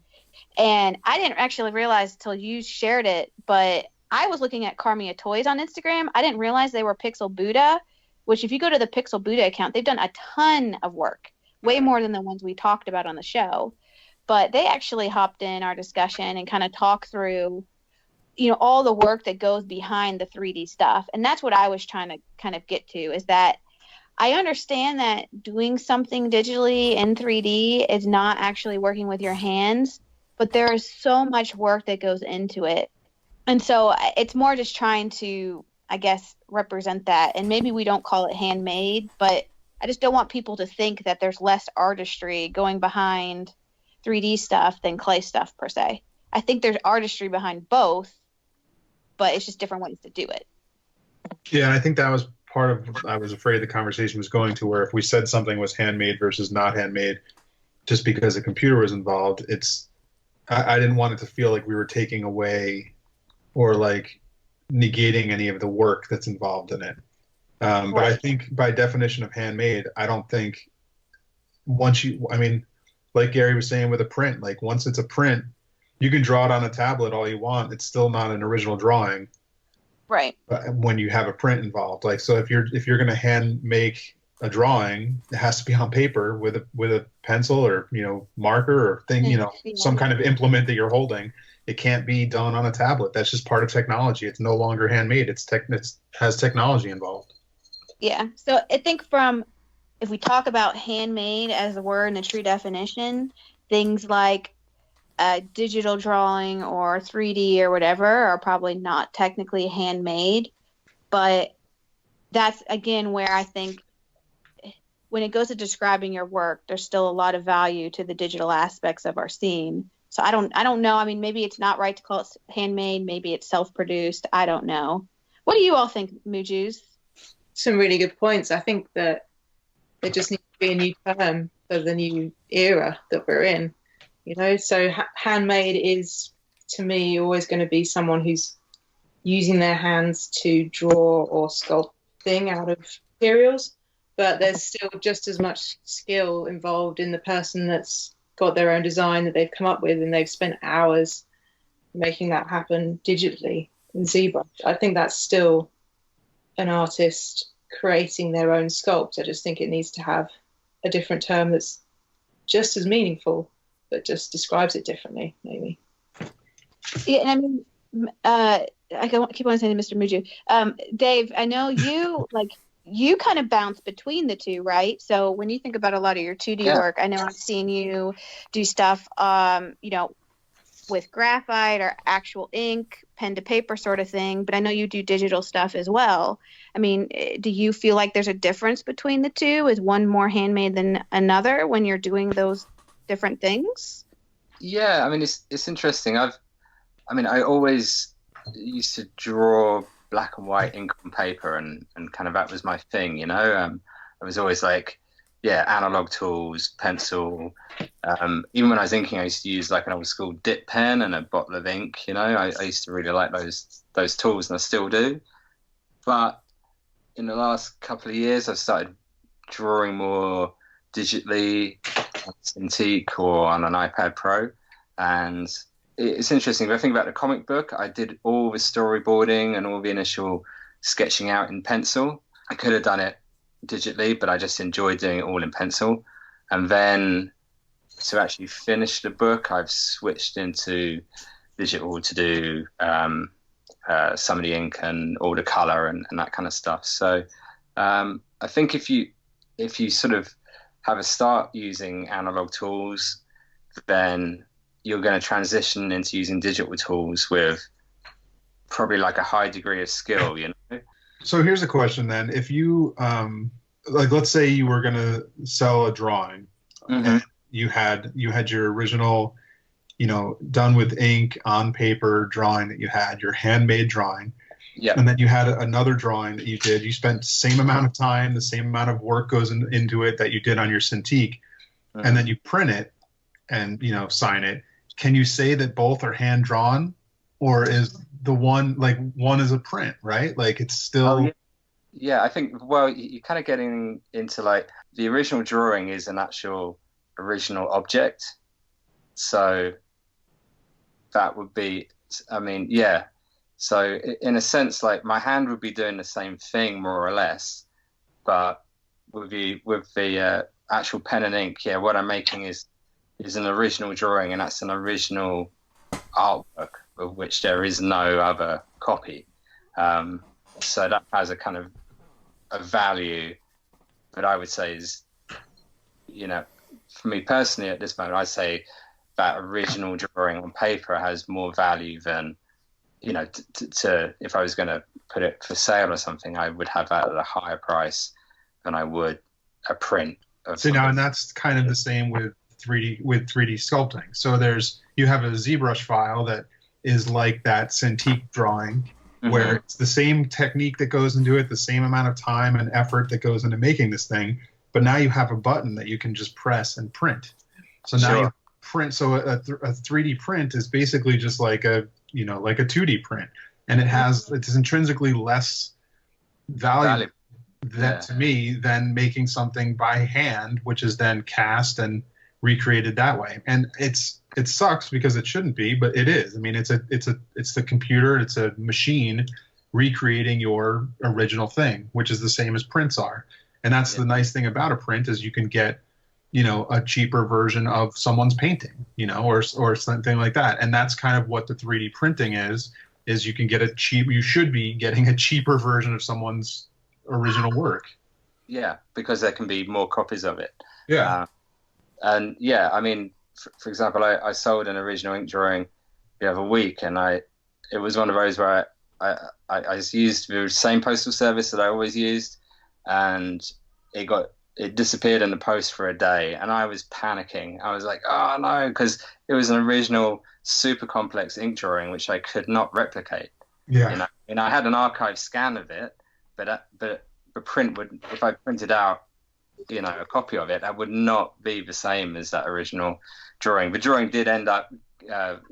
And I didn't actually realize until you shared it, but I was looking at Carmia Toys on Instagram. I didn't realize they were Pixel Buddha, which if you go to the Pixel Buddha account, they've done a ton of work, way more than the ones we talked about on the show. But they actually hopped in our discussion and kind of talked through, all the work that goes behind the 3D stuff. And that's what I was trying to kind of get to, is that I understand that doing something digitally in 3D is not actually working with your hands, but there is so much work that goes into it. And so it's more just trying to, I guess, represent that. And maybe we don't call it handmade, but I just don't want people to think that there's less artistry going behind 3D stuff than clay stuff per se. I think there's artistry behind both, but it's just different ways to do it. Yeah, and I think that was part of, I was afraid the conversation was going to, where if we said something was handmade versus not handmade, just because a computer was involved, I didn't want it to feel like we were taking away or like negating any of the work that's involved in it. But I think by definition of handmade, I don't think like Gary was saying with a print, like once it's a print, you can draw it on a tablet all you want. It's still not an original drawing. Right. When you have a print involved. Like, so if you're going to hand make a drawing, it has to be on paper with a pencil or, marker or thing, some kind of implement that you're holding. It can't be done on a tablet. That's just part of technology. It's no longer handmade. It has technology involved. Yeah. So I think if we talk about handmade as a word in the true definition, things like digital drawing or 3D or whatever are probably not technically handmade. But that's, again, where I think when it goes to describing your work, there's still a lot of value to the digital aspects of our scene. So I don't know. I mean, maybe it's not right to call it handmade. Maybe it's self-produced. I don't know. What do you all think, Mujus? Some really good points. I think that there just needs to be a new term for the new era that we're in. You know, so handmade is, to me, always going to be someone who's using their hands to draw or sculpt thing out of materials, but there's still just as much skill involved in the person that's got their own design that they've come up with, and they've spent hours making that happen digitally in ZBrush. I think that's still an artist creating their own sculpt. I just think it needs to have a different term that's just as meaningful, but just describes it differently, maybe. Yeah, and I mean, I keep on saying to Mr. Muju, Dave, I know you you kind of bounce between the two, right? So when you think about a lot of your 2D work, I know I've seen you do stuff, with graphite or actual ink, pen to paper sort of thing, but I know you do digital stuff as well. I mean, do you feel like there's a difference between the two? Is one more handmade than another when you're doing those different things? Yeah, I mean, it's interesting. I always used to draw black and white ink on paper, and kind of that was my thing, you know. I was always like, analog tools, pencil. Even when I was inking, I used to use like an old school dip pen and a bottle of ink, you know. I used to really like those tools, and I still do. But in the last couple of years, I've started drawing more digitally on Cintiq or on an iPad Pro, and it's interesting. If I think about the comic book, I did all the storyboarding and all the initial sketching out in pencil. I could have done it digitally, but I just enjoyed doing it all in pencil. And then to actually finish the book, I've switched into digital to do some of the ink and all the color and that kind of stuff. So I think if you sort of have a start using analog tools, then you're going to transition into using digital tools with probably like a high degree of skill, you know? So here's a question then. If you, let's say you were going to sell a drawing, and you had your original, done with ink on paper drawing that you had, your handmade drawing. Yeah. And then you had another drawing that you did. You spent the same amount of time, the same amount of work goes into it that you did on your Cintiq. And then you print it and, sign it. Can you say that both are hand drawn, or is the one is a print, right? Like it's still. Oh, yeah, I think, well, you're kind of getting into like the original drawing is an actual original object. So that would be, So in a sense, like my hand would be doing the same thing more or less, but with the actual pen and ink, what I'm making is an original drawing, and that's an original artwork of which there is no other copy. So that has a kind of a value that I would say is, for me personally at this moment, I'd say that original drawing on paper has more value than, to if I was going to put it for sale or something, I would have that at a higher price than I would a print. And that's kind of the same with 3D sculpting. So you have a ZBrush file that is like that Cintiq drawing, where it's the same technique that goes into it, the same amount of time and effort that goes into making this thing, but now you have a button that you can just press and print. So now you print. So a 3D print is basically just like a 2D print, and it's intrinsically less value to me than making something by hand, which is then cast and recreated that way. And it sucks because it shouldn't be, but it is. I mean, it's the computer, it's a machine recreating your original thing, which is the same as prints are. And that's the nice thing about a print is you can get, a cheaper version of someone's painting, or something like that. And that's kind of what the 3D printing is you can get you should be getting a cheaper version of someone's original work. Yeah, because there can be more copies of it. Yeah. And I mean, for example, I sold an original ink drawing the other week, and it was one of those where I used the same postal service that I always used, and it it disappeared in the post for a day, and I was panicking. I was like, oh no, because it was an original super complex ink drawing which I could not replicate. Yeah. You know, and I had an archive scan of it, but the print would, if I printed out, you know, a copy of it, that would not be the same as that original drawing. The drawing did end up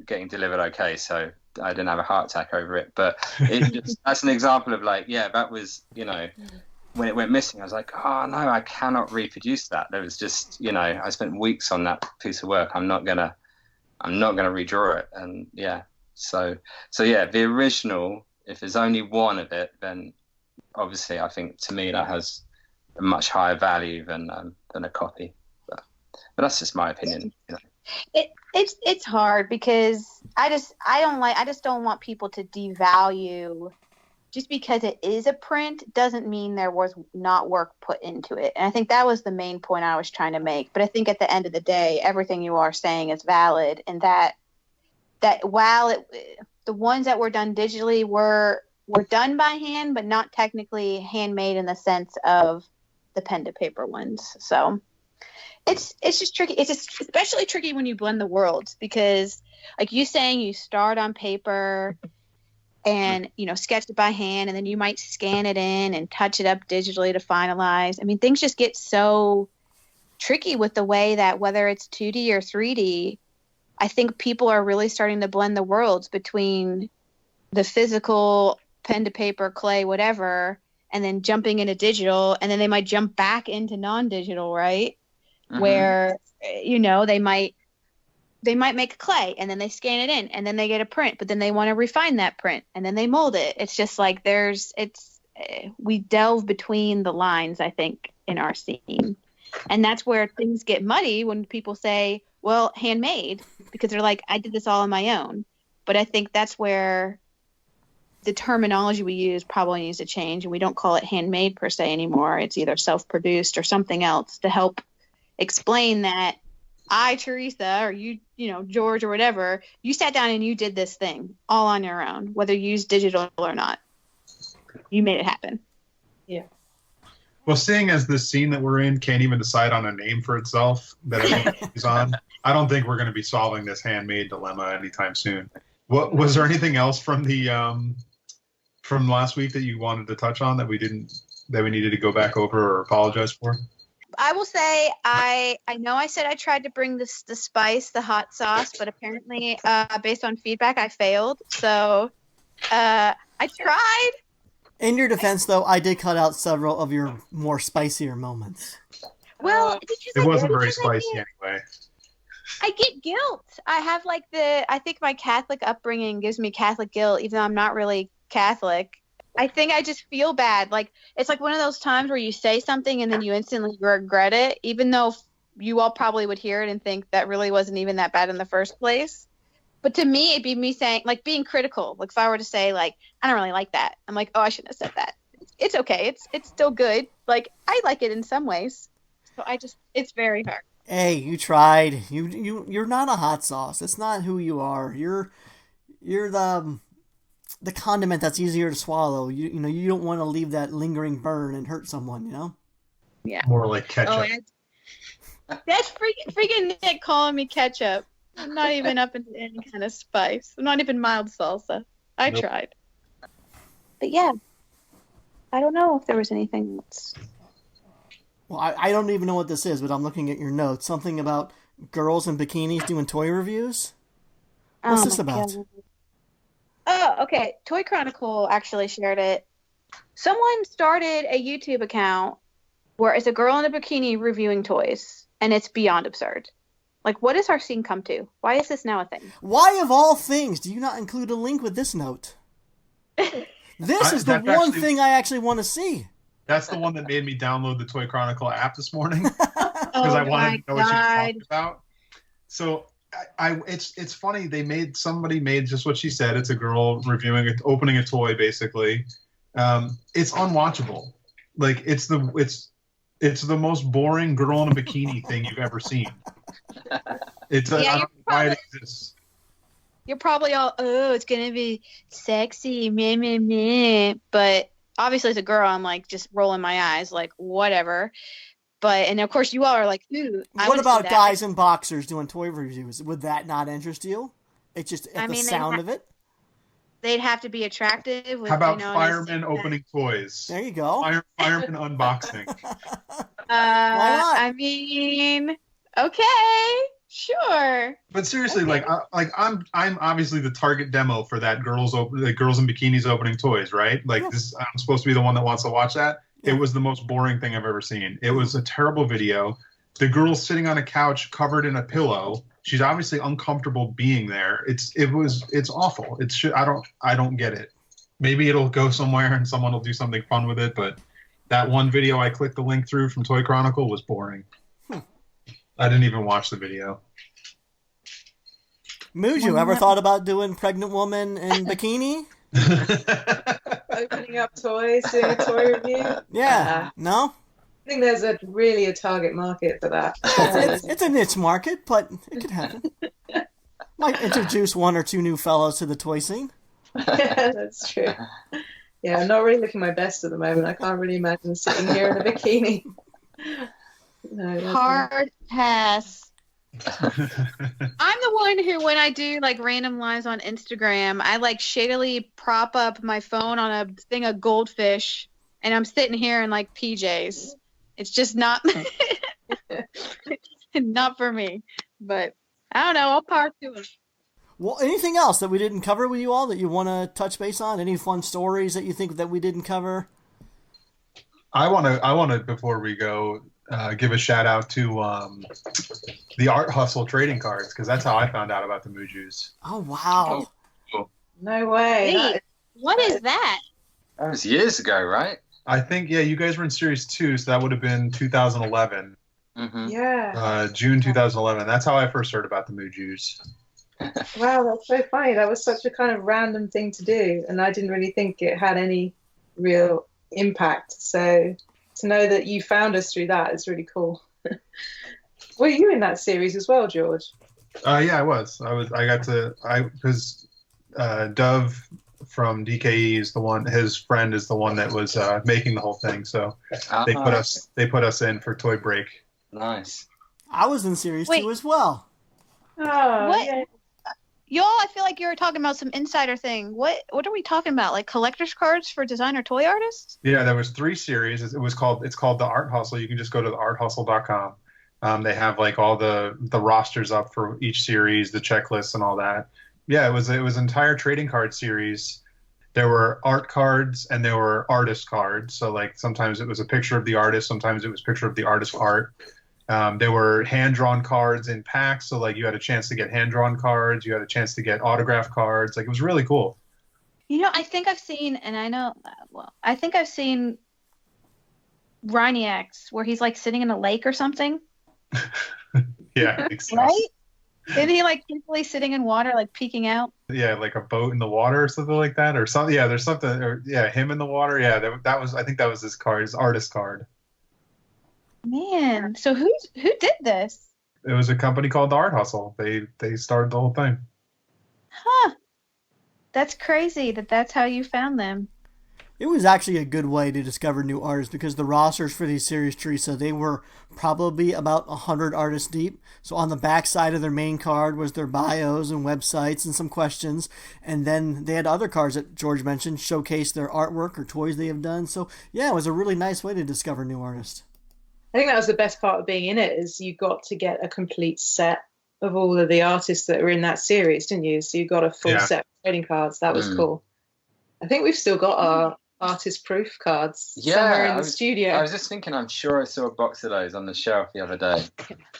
getting delivered okay, so I didn't have a heart attack over it. But it just, that's an example of like, yeah, that was, you know, when it went missing, I was like, oh no, I cannot reproduce that. There was just, you know, I spent weeks on that piece of work. I'm not gonna redraw it. And yeah, so yeah, the original, if there's only one of it, then obviously I think to me that has a much higher value than a copy. But that's just my opinion. You know. It's hard because I just don't want people to devalue. Just because it is a print doesn't mean there was not work put into it. And I think that was the main point I was trying to make. But I think at the end of the day, everything you are saying is valid. And that while the ones that were done digitally were done by hand, but not technically handmade in the sense of the pen to paper ones. So it's just tricky. It's just especially tricky when you blend the worlds, because like you saying, you start on paper and, you know, sketch it by hand, and then you might scan it in and touch it up digitally to finalize. I mean, things just get so tricky with the way that whether it's 2D or 3D, I think people are really starting to blend the worlds between the physical pen to paper, clay, whatever, and then jumping into digital, and then they might jump back into non-digital, right? Mm-hmm. Where, you know, they might make clay and then they scan it in and then they get a print, but then they want to refine that print and then they mold it. It's just like we delve between the lines, I think, in our scene. And that's where things get muddy when people say, well, handmade, because they're like, I did this all on my own. But I think that's where the terminology we use probably needs to change, and we don't call it handmade per se anymore. It's either self-produced or something else to help explain that I, Teresa, or you know, George or whatever, you sat down and you did this thing all on your own, whether you used digital or not. You made it happen. Yeah. Well, seeing as this scene that we're in can't even decide on a name for itself that everyone's on, I don't think we're going to be solving this handmade dilemma anytime soon. What was there anything else from the from last week that you wanted to touch on that we needed to go back over or apologize for? I will say I know I said I tried to bring the spice, the hot sauce, but apparently based on feedback I failed. So I tried. In your defense, though, I did cut out several of your more spicier moments. Well, it wasn't very spicy anyway. I get guilt. I have I think my Catholic upbringing gives me Catholic guilt, even though I'm not really Catholic. I think I just feel bad. Like, it's like one of those times where you say something and then you instantly regret it, even though you all probably would hear it and think that really wasn't even that bad in the first place. But to me, it'd be me saying, like, being critical. Like, if I were to say, like, I don't really like that, I'm like, oh, I shouldn't have said that. It's okay. It's still good. Like, I like it in some ways. So it's very hard. Hey, you tried. You're not a hot sauce. It's not who you are. You're the condiment that's easier to swallow. You know, you don't want to leave that lingering burn and hurt someone, you know? Yeah. More like ketchup. Oh, that's freaking Nick calling me ketchup. I'm not even up into any kind of spice. I'm not even mild salsa. I tried. But yeah, I don't know if there was anything else. Well, I don't even know what this is, but I'm looking at your notes. Something about girls in bikinis doing toy reviews? What's this about? God. Oh, okay. Toy Chronicle actually shared it. Someone started a YouTube account where it's a girl in a bikini reviewing toys, and it's beyond absurd. Like, what does our scene come to? Why is this now a thing? Why, of all things, do you not include a link with this note? This is the one thing I actually want to see. That's the one that made me download the Toy Chronicle app this morning because I wanted to know what she was talking about. So it's funny. Somebody made just what she said. It's a girl opening a toy, basically. It's unwatchable. Like, it's the most boring girl in a bikini thing you've ever seen. I don't know why it exists. You're probably all, oh, it's gonna be sexy, meh, meh, meh. But obviously, as a girl, I'm like just rolling my eyes, like whatever. and of course you all are like, ooh. What about guys in boxers doing toy reviews? Would that not interest you? It's just the sound of it. They'd have to be attractive. How about firemen opening toys? There you go. Firemen unboxing. Why not? I mean, okay, sure. But seriously, okay. I'm obviously the target demo for that girls in bikinis opening toys, right? Like this, I'm supposed to be the one that wants to watch that. Yeah. It was the most boring thing I've ever seen. It was a terrible video. The girl's sitting on a couch covered in a pillow. She's obviously uncomfortable being there. It's awful. I don't get it. Maybe it'll go somewhere and someone will do something fun with it, but that one video I clicked the link through from Toy Chronicle was boring. I didn't even watch the video. Muju, ever thought about doing pregnant woman in bikini? Opening up toys, doing a toy review? Yeah. No? I think there's a target market for that. It's a niche market, but it could happen. Might introduce one or two new fellows to the toy scene. Yeah, that's true. Yeah, I'm not really looking my best at the moment. I can't really imagine sitting here in a bikini. No, hard pass. I'm the one who, when I do like random lives on Instagram, I like shadily prop up my phone on a thing of goldfish, and I'm sitting here in like PJs. It's just not not for me. But I don't know. I'll power to it. Well, anything else that we didn't cover with you all that you want to touch base on? Any fun stories that you think that we didn't cover? I want to before we go give a shout out to the Art Hustle trading cards, because that's how I found out about the Mujus. Oh wow! No way! Hey, what is that? That was years ago, right? I think you guys were in Series 2, so that would have been 2011. Mm-hmm. Yeah. June 2011. That's how I first heard about the Mujus. Wow, that's so funny. That was such a kind of random thing to do, and I didn't really think it had any real impact. So to know that you found us through that is really cool. Were you in that series as well, George? Yeah, I was. Because Dove from DKE is the one. His friend is the one that was making the whole thing. So they put us in for Toy Break. Nice. I was in Series 2 as well. Oh, what? Yeah. Y'all, I feel like you were talking about some insider thing. What are we talking about? Like collector's cards for designer toy artists? Yeah, there was 3 series. It's called the Art Hustle. You can just go to thearthustle.com. They have like all the rosters up for each series, the checklists and all that. Yeah, it was an entire trading card series. There were art cards and there were artist cards. So like sometimes it was a picture of the artist, sometimes it was a picture of the artist's art. There were hand-drawn cards in packs, so like you had a chance to get hand-drawn cards, you had a chance to get autograph cards. Like it was really cool. You know, I think I've seen Rhiniacs where he's like sitting in a lake or something. Yeah, I think so. Right? Isn't he like usually sitting in water, like peeking out? Yeah, like a boat in the water or something like that, or something. Yeah, there's something. Or, yeah, him in the water. Yeah, that was. I think that was his card, his artist card. Man, so who did this? It was a company called the Art Hustle. They started the whole thing. Huh. That's crazy that's how you found them. It was actually a good way to discover new artists because the rosters for these series, Teresa, they were probably about 100 artists deep. So on the back side of their main card was their bios and websites and some questions. And then they had other cards that George mentioned, showcase their artwork or toys they have done. So yeah, it was a really nice way to discover new artists. I think that was the best part of being in it, is you got to get a complete set of all of the artists that were in that series, didn't you? So you got a full set of trading cards. That was cool. I think we've still got our artist proof cards somewhere in the studio. I was just thinking, I'm sure I saw a box of those on the shelf the other day,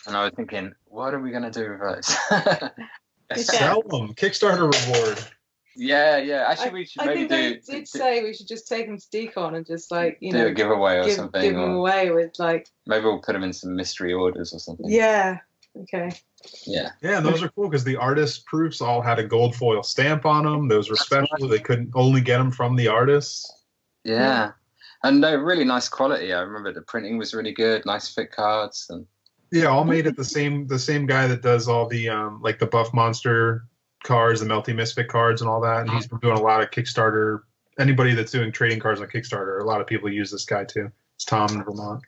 and I was thinking, what are we going to do with those? Sell them. Kickstarter reward. Yeah. Actually, we should maybe they did say we should just take them to Decon and just like, do a giveaway or something. Give them away with like. Maybe we'll put them in some mystery orders or something. Yeah. Okay. Yeah. Yeah, those are cool because the artist proofs all had a gold foil stamp on them. Those were special. Right. They couldn't only get them from the artists. Yeah. And they're really nice quality. I remember the printing was really good. Nice fit cards and. Yeah, all made at the same guy that does all the like the Buff Monster cards, the Melty Misfit cards and all that. And he's been doing a lot of Kickstarter. Anybody that's doing trading cards on Kickstarter, a lot of people use this guy too. It's Tom in Vermont.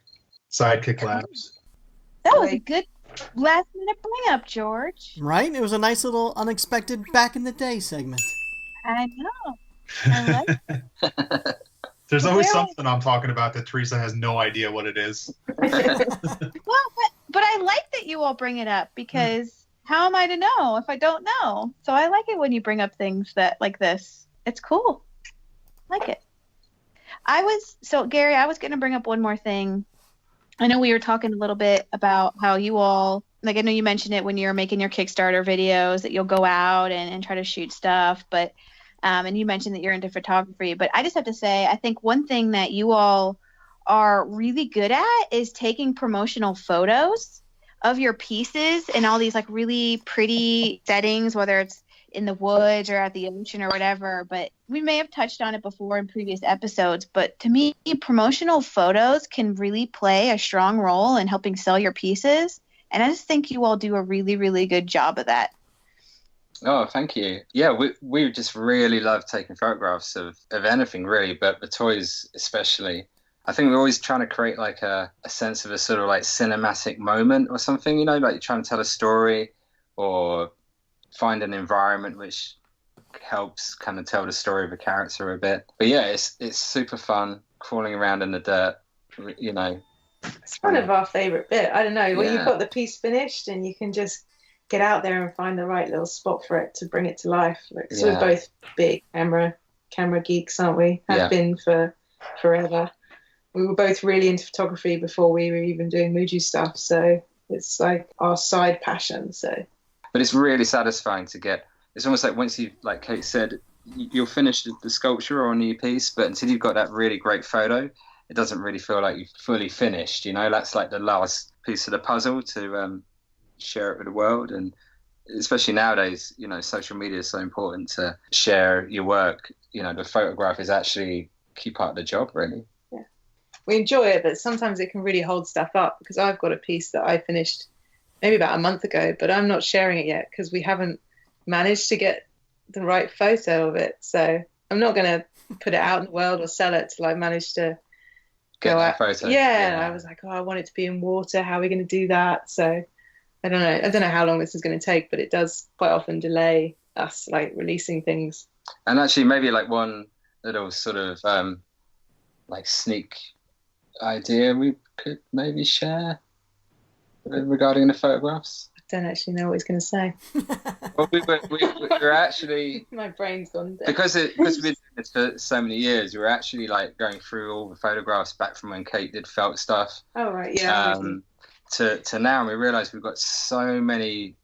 Sidekick Labs. That was a good last minute bring up, George. Right? It was a nice little unexpected back in the day segment. I know. I like it. There's always something I'm talking about that Teresa has no idea what it is. Well, but I like that you all bring it up because how am I to know if I don't know? So I like it when you bring up things that like this. It's cool. I like it. Gary, I was going to bring up one more thing. I know we were talking a little bit about how you all, like I know you mentioned it when you're making your Kickstarter videos that you'll go out and try to shoot stuff, but and you mentioned that you're into photography, but I just have to say, I think one thing that you all are really good at is taking promotional photos of your pieces in all these like really pretty settings, whether it's in the woods or at the ocean or whatever. But we may have touched on it before in previous episodes, but to me, promotional photos can really play a strong role in helping sell your pieces. And I just think you all do a really, really good job of that. Oh, thank you. Yeah, we just really love taking photographs of anything, really, but the toys especially. I think we're always trying to create like a sense of a sort of like cinematic moment or something, you know, like you're trying to tell a story or find an environment which helps kind of tell the story of a character a bit. But yeah, it's super fun crawling around in the dirt, you know. It's one of our favourite bit. I don't know, when you've got the piece finished and you can just get out there and find the right little spot for it to bring it to life. Like, so we're both big camera geeks, aren't we? Have been for forever. We were both really into photography before we were even doing Muju stuff, so it's like our side passion. So, but it's really satisfying to get. It's almost like once you, like Kate said, you'll finish the sculpture or a new piece, but until you've got that really great photo, it doesn't really feel like you've fully finished. You know, that's like the last piece of the puzzle to share it with the world. And especially nowadays, you know, social media is so important to share your work. You know, the photograph is actually key part of the job, really. Yeah, we enjoy it, but sometimes it can really hold stuff up, because I've got a piece that I finished maybe about a month ago, but I'm not sharing it yet because we haven't managed to get the right photo of it. So I'm not going to put it out in the world or sell it till I manage to get that photo. Yeah, I was like, oh, I want it to be in water. How are we going to do that? So I don't know how long this is going to take, but it does quite often delay us like releasing things. And actually, maybe like one little sort of like sneak idea we could maybe share regarding the photographs. I don't actually know what he's going to say. Well, we're actually my brain's gone dead. because we've been doing this for so many years. We're actually like going through all the photographs back from when Kate did felt stuff. Oh right, yeah. To now, and we realise we've got so many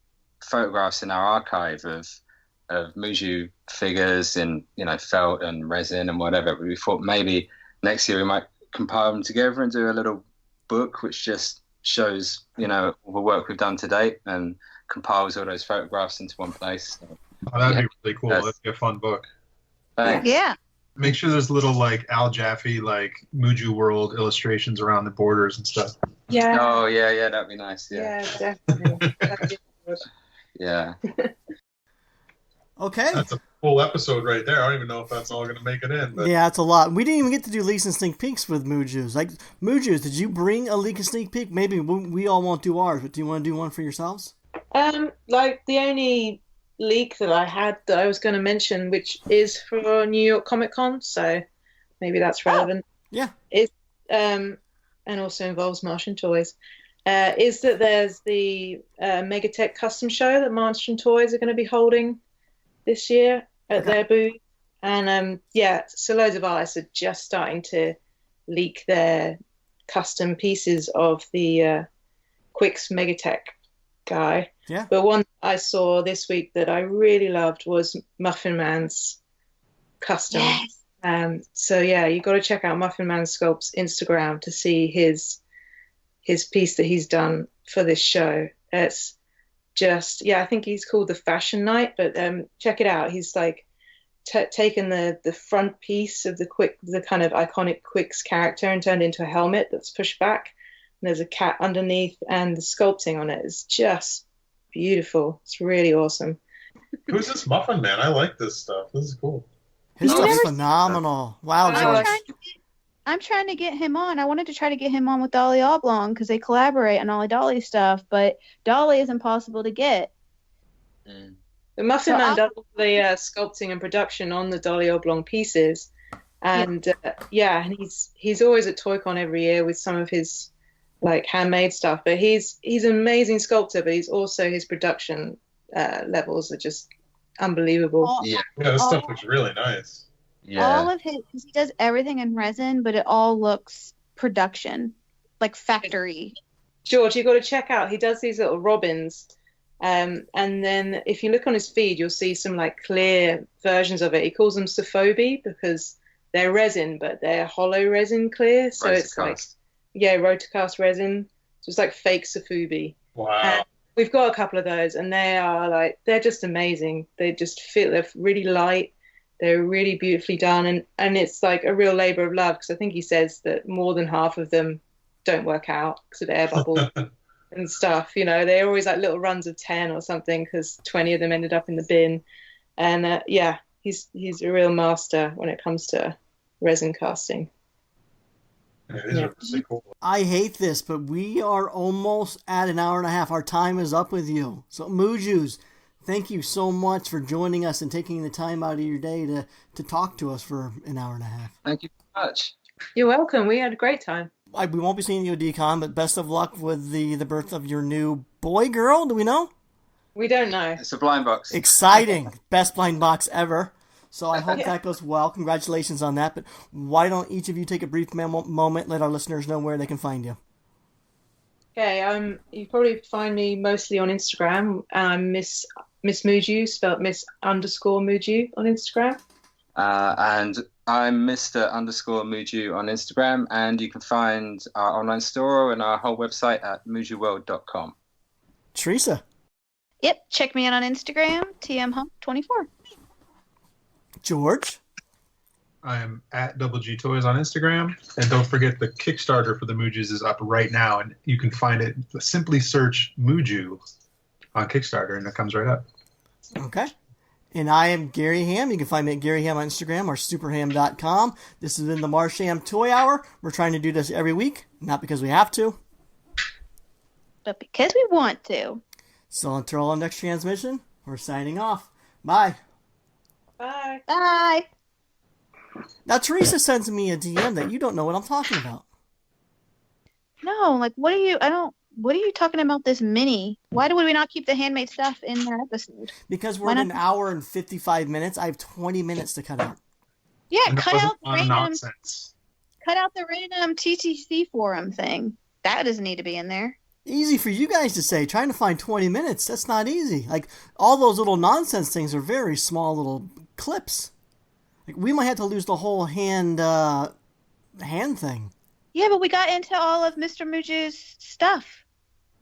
photographs in our archive of Muju figures in, you know, felt and resin and whatever. But we thought maybe next year we might compile them together and do a little book which just shows, you know, all the work we've done to date and compiles all those photographs into one place. So, oh, that'd be really cool. That'd be a fun book. Thanks. Yeah. Make sure there's little like Al Jaffe like Mujuworld illustrations around the borders and stuff. Yeah. Oh yeah, that'd be nice. Yeah, definitely. That'd be good. Yeah. Okay. That's a full episode right there. I don't even know if that's all going to make it in. But... yeah, it's a lot. We didn't even get to do leaks and sneak peeks with Mujus. Like, Mujus, did you bring a leak and sneak peek? Maybe we all won't do ours, but do you want to do one for yourselves? Like the only leak that I had that I was going to mention, which is for New York Comic Con, so maybe that's relevant. Yeah. Is and also involves Marsham toys. Is that there's the Megatech custom show that Marsham Toys are going to be holding this year at their booth, and so loads of artists are just starting to leak their custom pieces of the Quix Megatech guy. Yeah. But one I saw this week that I really loved was Muffin Man's custom. Yes. So yeah, you got to check out Muffin Man Sculpt's Instagram to see his piece that he's done for this show. It's just, I think he's called the Fashion Night, but check it out. He's like taken the front piece of the kind of iconic Quix character and turned into a helmet that's pushed back. And there's a cat underneath, and the sculpting on it is just beautiful. It's really awesome. Who's this Muffin Man? I like this stuff. This is cool. His stuff's phenomenal. Wow, George. I'm trying to get him on. I wanted to try to get him on with Dolly Oblong because they collaborate on all the Dolly stuff, but Dolly is impossible to get. The Muffin Man does the sculpting and production on the Dolly Oblong pieces, and and he's always at ToyCon every year with some of his like handmade stuff. But he's an amazing sculptor, but he's also his production levels are just unbelievable. This stuff looks really nice. Yeah. All of his, because he does everything in resin, but it all looks production, like factory. George, you've got to check out. He does these little robins, and then if you look on his feed, you'll see some like clear versions of it. He calls them Sophobi because they're resin, but they're hollow resin clear. So it's like rotocast resin. So it's like fake Sophobi. Wow. We've got a couple of those, and they're just amazing. They just feel they're really light. They're really beautifully done, and it's like a real labor of love because I think he says that more than half of them don't work out because of air bubble and stuff. You know, they're always like little runs of 10 or something because 20 of them ended up in the bin. And he's a real master when it comes to resin casting. Really cool. I hate this, but we are almost at an hour and a half. Our time is up with you. So Mujus, thank you so much for joining us and taking the time out of your day to talk to us for an hour and a half. Thank you so much. You're welcome. We had a great time. We won't be seeing you at DCon, but best of luck with the birth of your new boy, girl. Do we know? We don't know. It's a blind box. Exciting. Best blind box ever. So I hope that goes well. Congratulations on that. But why don't each of you take a brief moment, let our listeners know where they can find you. Okay, you probably find me mostly on Instagram. I'm Miss Muju, spelled Miss_Muju on Instagram. And I'm Mr_Muju on Instagram, and you can find our online store and our whole website at mujuworld.com. Teresa. Yep, check me out on Instagram, TMHump24. George. I am at Double G Toys on Instagram, and don't forget the Kickstarter for the Mujus is up right now, and you can find it. Simply search Muju on Kickstarter, and it comes right up. Okay. And I am Gary Ham. You can find me at Gary Ham on Instagram or superham.com. This has been the Marsham Toy Hour. We're trying to do this every week, not because we have to, but because we want to. So until our next transmission, we're signing off. Bye. Bye. Bye. Now, Teresa sends me a DM that you don't know what I'm talking about. No, like, what are you talking about this mini? Why do we not keep the handmade stuff in that episode? Because we're in an hour and 55 minutes. I have 20 minutes to cut out. Yeah, cut out the random TTC forum thing. That doesn't need to be in there. Easy for you guys to say. Trying to find 20 minutes, that's not easy. Like, all those little nonsense things are very small little clips. Like, we might have to lose the whole hand thing. Yeah, but we got into all of Mr. Muju's stuff.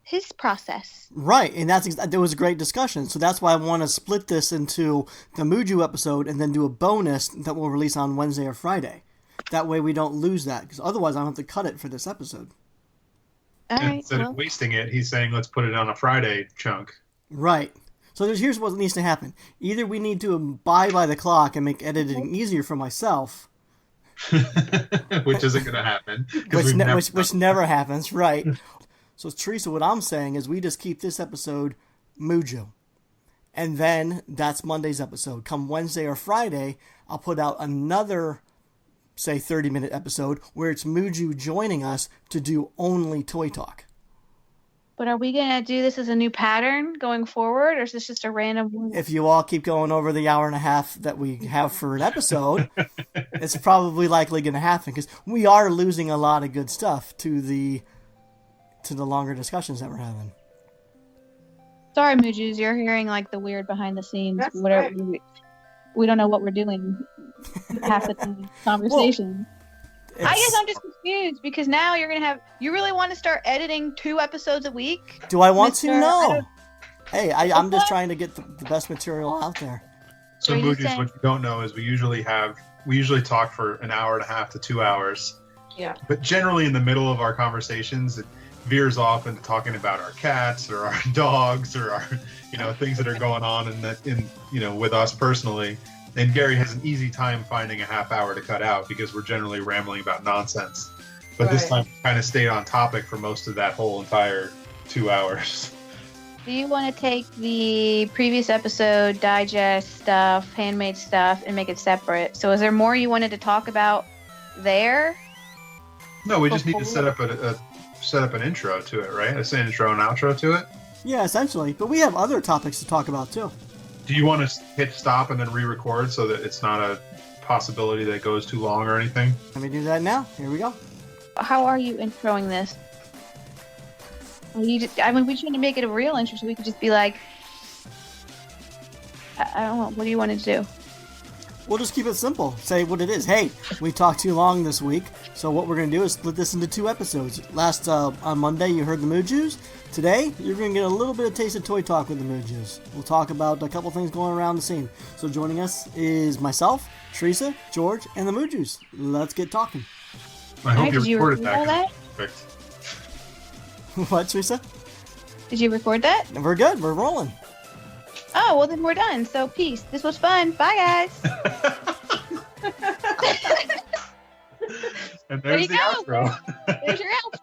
His process. Right, and there was a great discussion. So that's why I want to split this into the Muju episode and then do a bonus that we'll release on Wednesday or Friday. That way we don't lose that, because otherwise I don't have to cut it for this episode. All right, instead of wasting it, he's saying let's put it on a Friday chunk. Right. So here's what needs to happen. Either we need to abide by the clock and make editing easier for myself. Which isn't going to happen. Which never happens, right. So Teresa, what I'm saying is we just keep this episode Muju. And then that's Monday's episode. Come Wednesday or Friday, I'll put out another, say, 30-minute episode where it's Muju joining us to do only Toy Talk. But are we going to do this as a new pattern going forward, or is this just a random one? If you all keep going over the hour and a half that we have for an episode, it's probably likely going to happen, because we are losing a lot of good stuff to the longer discussions that we're having. Sorry, Mujus, you're hearing like the weird behind the scenes. That's whatever. right. We don't know what we're doing half the time. Conversation. I guess I'm just confused because now you're going to have... You really want to start editing 2 episodes a week? Do I want to? No. Hey, I'm just trying to get the best material out there. So, Mujus, what you don't know is we usually talk for an hour and a half to 2 hours. Yeah. But generally in the middle of our conversations, it veers off into talking about our cats or our dogs or our, things that are going on with us personally. And Gary has an easy time finding a half hour to cut out because we're generally rambling about nonsense. But this time, we kind of stayed on topic for most of that whole entire 2 hours. Do you want to take the previous episode, digest stuff, handmade stuff, and make it separate? So is there more you wanted to talk about there? No, we just need to set up an intro to it, right? An intro and outro to it? Yeah, essentially. But we have other topics to talk about, too. Do you want to hit stop and then re-record so that it's not a possibility that it goes too long or anything? Let me do that now. Here we go. How are you introing this? We trying to make it a real intro so we could just be like, I don't know, what do you want to do? We'll just keep it simple. Say what it is. Hey, we talked too long this week, so what we're going to do is split this into 2 episodes. Last on Monday, you heard the Mujus. Today, you're going to get a little bit of taste of toy talk with the Mujus. We'll talk about a couple things going around the scene. So joining us is myself, Teresa, George, and the Mujus. Let's get talking. I hope you recorded that. Perfect. What, Teresa? Did you record that? We're good. We're rolling. Oh, well then we're done. So peace. This was fun. Bye, guys. And there's the outro. There's your outro.